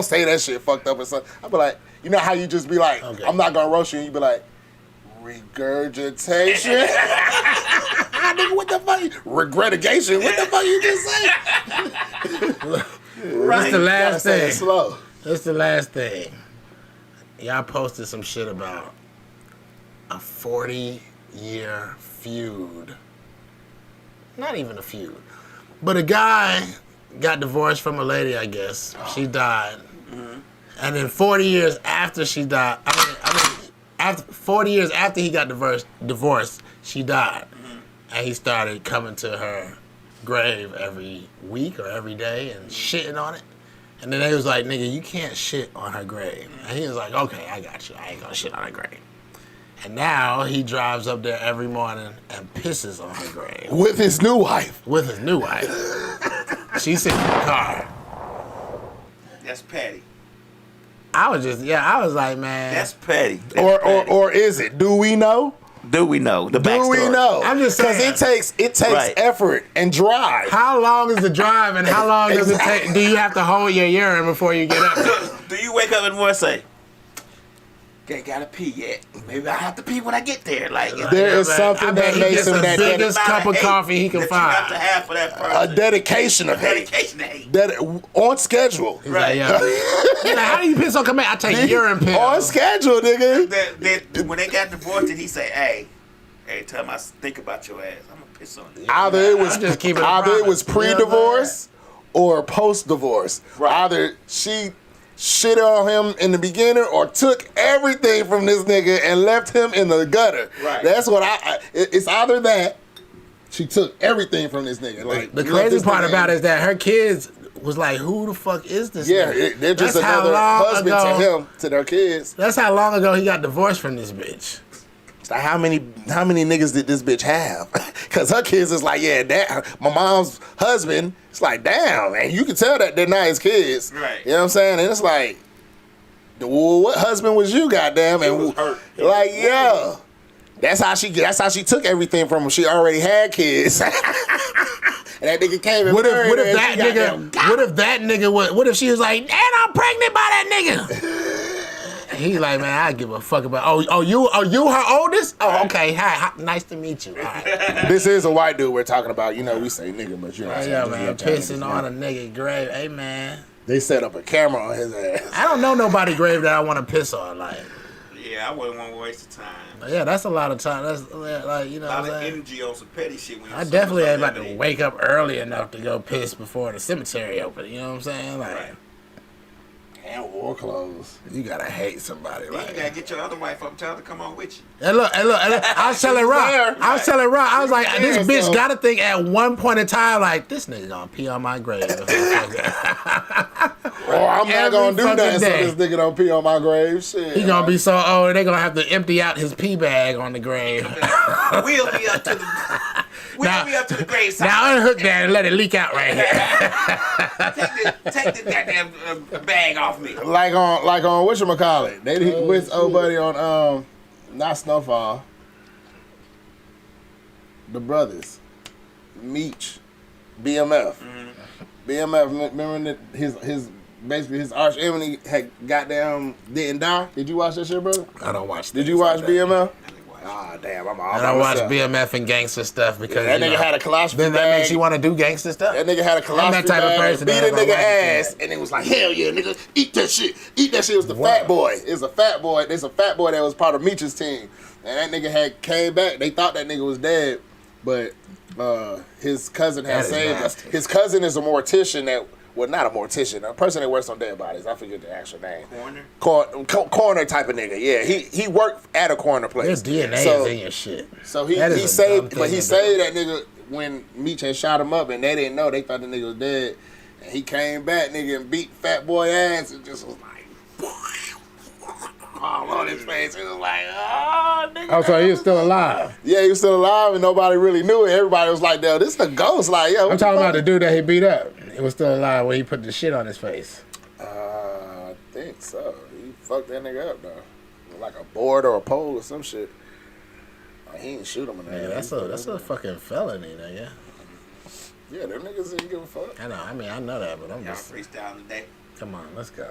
say that shit fucked up or something. I be like, you know how you just be like, okay. I'm not gonna roast you, and you be like, regurgitation. Nigga, what the fuck? Regretigation. What the fuck you just say? Right. That's the last thing. Slow. That's the last thing. Y'all posted some shit about a 40-year feud. Not even a feud. But a guy got divorced from a lady, I guess. She died. Mm-hmm. And then 40 years after she died, after 40 years after he got divorced, she died. And he started coming to her grave every week or every day and shitting on it. And then they was like, nigga, you can't shit on her grave. And he was like, okay, I got you. I ain't gonna shit on her grave. And now he drives up there every morning and pisses on her grave. With his new wife. She's sitting in the car. That's petty. I was like, man. That's petty. Or is it? Do we know? Do we know the backstory? Do we know? I'm just saying. Because it takes Right. effort and drive. How long is the drive and how long does it take? Do you have to hold your urine before you get up? Do you wake up in the morning and say, "Okay, gotta pee yet? Maybe I have to pee when I get there." Like There is something that makes him that biggest cup of coffee he can that find. You have to have for that person. a dedication of hate. dedication to hate. That on schedule. Right. Yeah. He's like, how do you piss on command? I take urine pills. On schedule, nigga. That when they got divorced, did he say, "Hey, every time I think about your ass, I'm gonna piss on you"? Either it was just keep it a either it was promise. pre-divorce or post-divorce. Right. Either she shit on him in the beginning or took everything from this nigga and left him in the gutter. Right. That's what it's either that she took everything from this nigga. Like The left crazy this part nigga about in- it is that her kids was like, who the fuck is this Yeah, nigga? they're just That's how another long husband ago- to him, to their kids. That's how long ago he got divorced from this bitch. It's like, how many niggas did this bitch have? Because her kids is like, yeah, that my mom's husband. It's like, damn, and you can tell that they're not his kids. Right. You know what I'm saying? And it's like, well, what husband was you, goddamn? And was hurt. like, yeah, that's how she took everything from him. She already had kids. And that nigga came and What if married her, and that she goddamn nigga? What if she was like, and I'm pregnant by that nigga? He like, man, I give a fuck about. Oh, you her oldest? Oh, okay. Hi, nice to meet you. All right. This is a white dude we're talking about. You know, we say nigga, but you know, what I'm Yeah, saying? man, Just pissing on a nigga grave. Hey, man, They set up a camera on his ass. I don't know nobody grave that I want to piss on. Like, Yeah, I wouldn't want to waste the time. yeah, that's a lot of time. That's like, you know A what lot I'm of saying? energy on some petty shit. When I definitely ain't about to wake up early enough to go piss before the cemetery open. You know what I'm saying? Like, Right. And war clothes. you gotta hate somebody. Then Like, you gotta get your other wife up and tell her to come on with you. and look. I was telling Rob. I was like, this there, bitch so- gotta think at one point in time, like, this nigga gonna pee on my grave. Or I'm not Every gonna do fucking that so day. this nigga don't pee on my grave. Shit. He gonna be so old, they gonna have to empty out his pee bag on the grave. We'll be up to the. Now- We'll be up to the graveside. Now unhook that and let it leak out right here. Take the goddamn bag off me. Like on whatchamacallit. They with old buddy on not Snowfall. The brothers. Meech. BMF. BMF, remember that his basically his arch enemy had goddamn didn't die? Did you watch that shit, brother? I don't watch. Did you things watch like that. BMF? Ah, damn, I'm all I by don't watch myself. BMF and gangster stuff because That you nigga know, had a colostomy then that bag. makes you want to do gangster stuff. That nigga had a colostomy that type of bag, person beat that a ain't gonna nigga like ass, that. and it was like, hell yeah, nigga, eat that shit. Eat that shit. It was the fat boy. It was a fat boy. There's a fat boy that was part of Meech's team. And that nigga had came back. They thought that nigga was dead, but his cousin had That is saved him. nasty. His cousin is a mortician that, well, not a mortician, a person that works on dead bodies. I forget the actual name. Coroner type of nigga. Yeah, he worked at a coroner place. Your DNA So- is in your shit. So he That is a saved, dumb but thing he to saved that nigga when Meech had shot him up, and they didn't know. They thought the nigga was dead, and he came back, nigga, and beat Fat Boy ass, and just was like, all on his face. It was like, oh, nigga. Oh, so he was still alive. Yeah, he was still alive, and nobody really knew it. Everybody was like, "Yo, this the ghost." Like, yo, I'm talking about the dude that he beat up. He was still alive when he put the shit on his face. I think so. He fucked that nigga up though, like a board or a pole or some shit. Like, he didn't shoot him in Yeah, that. that's a fucking felony, nigga. Yeah, them niggas didn't give a fuck. I know. I mean, I know that, but I'm Y'all just. freestyle today. Come on, let's go.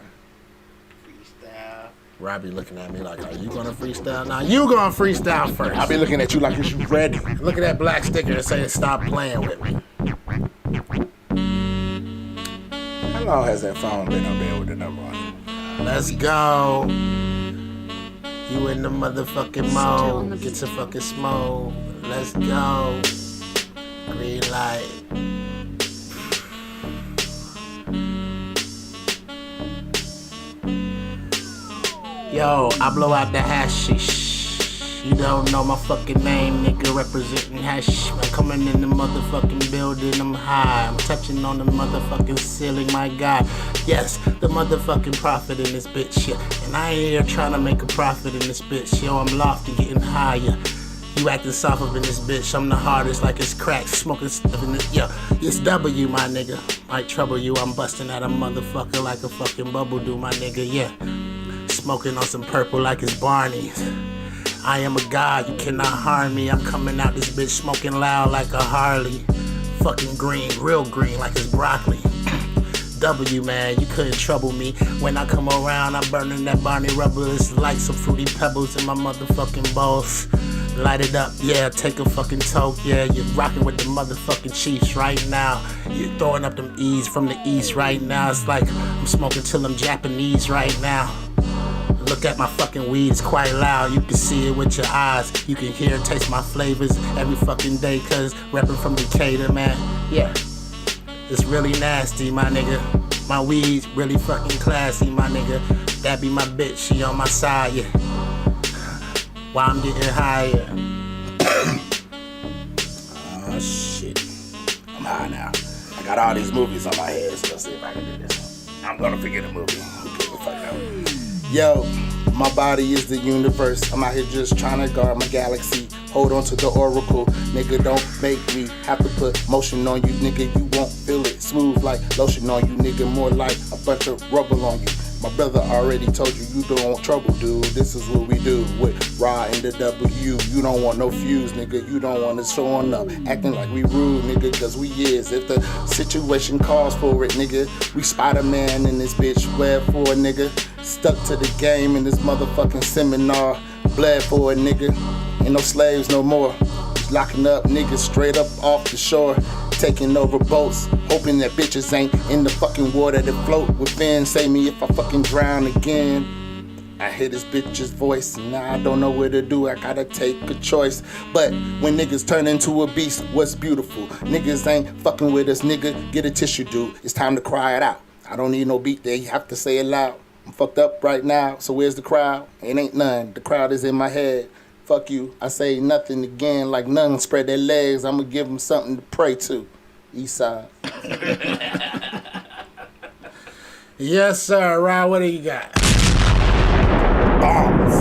Freestyle. Robbie looking at me like, are you gonna freestyle? Now you gonna freestyle first. I be looking at you like you ready. Look at that black sticker that says stop playing with me. How long has that phone been up there with the number on it? Let's go. You in the motherfucking mode. Get your fucking smoke. Let's go. Green light. Yo, I blow out the hashish. You don't know my fucking name, nigga, representing hash. I'm coming in the motherfucking building, I'm high. I'm touching on the motherfucking ceiling, my God. Yes, the motherfucking prophet in this bitch, yeah. And I ain't here trying to make a profit in this bitch, yo. I'm lofty, getting higher. You acting soft up in this bitch, I'm the hardest like it's crack, smoking stuff in this, yo. It's W, my nigga. Might trouble you, I'm busting at a motherfucker like a fucking bubble do, my nigga, yeah. Smoking on some purple like it's Barney's. I am a god, you cannot harm me. I'm coming out this bitch smoking loud like a Harley. Fucking green, real green like it's broccoli. W, man, you couldn't trouble me. When I come around, I'm burning that Barney rubber. It's like some fruity pebbles in my motherfucking balls. Light it up, yeah, take a fucking toke, yeah. You're rocking with the motherfucking Chiefs right now. You're throwing up them E's from the east right now. It's like I'm smoking till I'm Japanese right now. Look at my fucking weed, it's quite loud. You can see it with your eyes. You can hear and taste my flavors every fucking day, cause reppin' from Decatur, man. Yeah. It's really nasty, my nigga. My weed's really fucking classy, my nigga. That be my bitch, she on my side, yeah. While I'm getting higher. Oh, shit. I'm high now. I got all these movies on my head, so let's see if I can do this one. I'm gonna forget a movie. Who gives a fuck now? Yo, my body is the universe. I'm out here just trying to guard my galaxy. Hold on to the oracle. Nigga, don't make me have to put motion on you. Nigga, you won't feel it. Smooth like lotion on you. Nigga, more like a bunch of rubber on you. My brother already told you, you don't want trouble, dude. This is what we do with Raw and the W. You don't want no fuse, nigga. You don't want us showing up, acting like we rude, nigga, cause we is. If the situation calls for it, nigga, we Spider-Man in this bitch, web for a nigga. Stuck to the game in this motherfucking seminar. Bled for a nigga. Ain't no slaves no more. Locking up niggas straight up off the shore. Taking over boats, hoping that bitches ain't in the fucking water that float within. Save me if I fucking drown again. I hear this bitch's voice, and now I don't know what to do. I gotta take a choice. But when niggas turn into a beast, what's beautiful? Niggas ain't fucking with us, nigga. Get a tissue, dude. It's time to cry it out. I don't need no beat there. You have to say it loud. I'm fucked up right now, so where's the crowd? It ain't none. The crowd is in my head. Fuck you. I say nothing again like none. Spread their legs. I'ma give them something to pray to. Eastside. Yes, sir. Ryan, what do you got? Bombs.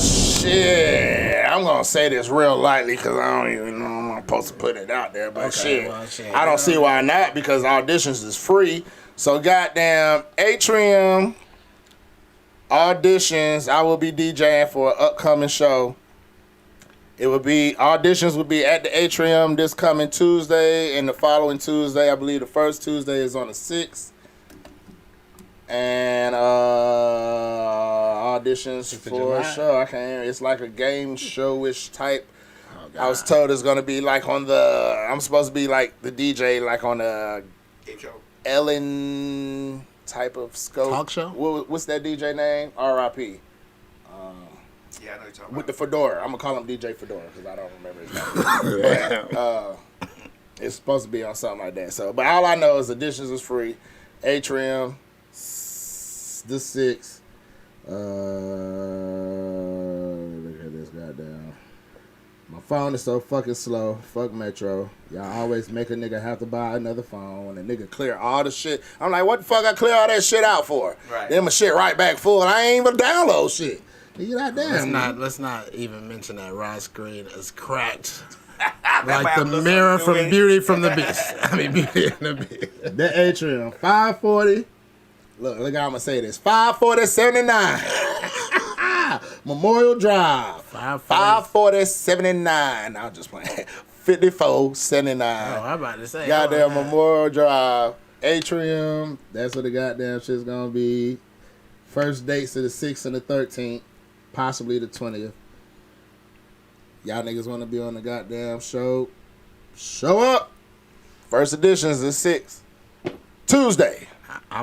Shit. I'm gonna say this real lightly because I don't even know I'm not supposed to put it out there. But Okay, well, shit. I don't see why not because auditions is free. So goddamn Atrium auditions. I will be DJing for an upcoming show. Auditions would be at the Atrium this coming Tuesday and the following Tuesday. I believe the first Tuesday is on the 6th. And auditions for a show. I can't. It's like a game show-ish type. Oh, I was told it's gonna be like I'm supposed to be like the DJ, like on the Ellen type of scope. Talk show? What's that DJ name? R.I.P. Yeah, I know you're talking With about. the Fedora. I'm going to call him DJ Fedora because I don't remember his name. But, it's supposed to be on something like that. So, but all I know is auditions is free. Atrium, the 6th. Look at this goddamn. My phone is so fucking slow. Fuck Metro. Y'all always make a nigga have to buy another phone and a nigga clear all the shit. I'm like, what the fuck I clear all that shit out for? Right. Then my shit right back full and I ain't even download shit. You not damn. Let's not even mention that Rod's screen is cracked. That Like might the have a little mirror something to from do Beauty from the Beast. I mean, Beauty and the Beast. The Atrium, 540. Look how I'm gonna say this. 540-79. Memorial Drive. 540-79. I'm just playing. 54-79. Oh, I'm about to say. Goddamn Memorial Drive. Atrium. That's what the goddamn shit's gonna be. First dates are the 6th and the 13th. Possibly the 20th. Y'all niggas want to be on the goddamn show? Show up. First edition is the 6th. Tuesday. I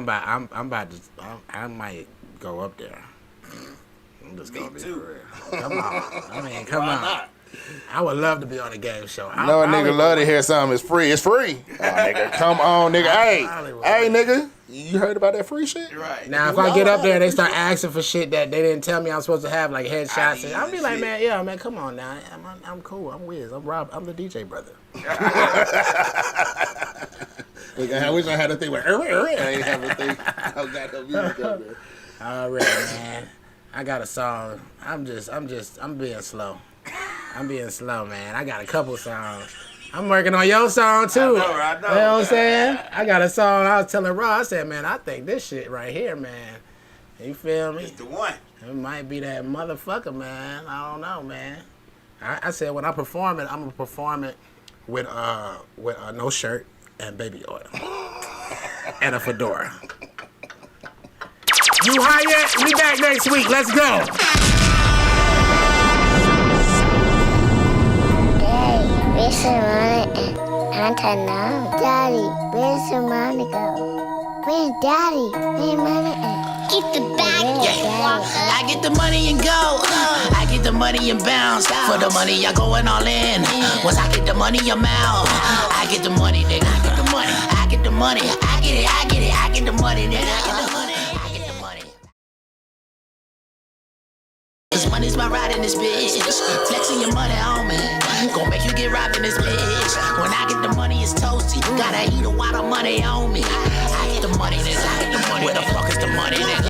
might go up there. I'm just gonna be for real. Come on. I mean, come on. not? I would love to be on a game show. No, a nigga love to hear something. It's free. It's free. Oh, nigga, come on, nigga. Hey, nigga. You heard about that free shit? Right. Now, if I get up there, they start asking for shit that they didn't tell me I'm supposed to have, like headshots. I'll be like, man, yeah, man, come on now. I'm cool. I'm Wiz. I'm Rob. I'm the DJ brother. Look, I wish I had a thing with I ain't have a thing. I don't got no music up there. All right, man. I got a song. I'm being slow. I'm being slow, man. I got a couple songs. I'm working on your song, too. I know. You know what I'm saying? I got a song. I was telling Rob, I said, man, I think this shit right here, man, You feel me? It's the one. It might be that motherfucker, man. I don't know, man. I said when I perform it, I'm gonna perform it with no shirt and baby oil and a fedora. You high yet? We back next week. Let's go. Daddy, where's the money? I don't know. Daddy, where's the money go? Where's Daddy? Where's money? Get the bag. Yeah. I get the money and go. I get the money and bounce. For the money, y'all going all in. Once I get the money, I'm out. I get the money, nigga. I get the money. I get the money. I get it. I get it. I get the money, nigga. I get the money. I get the money. Cause money's my ride in this bitch. Flexing your money on me. Gonna make you get robbed in this bitch. When I get the money, it's toasty. Gotta eat a lot of money on me. I get the money, nigga. I get the money. Where the fuck is the money, nigga?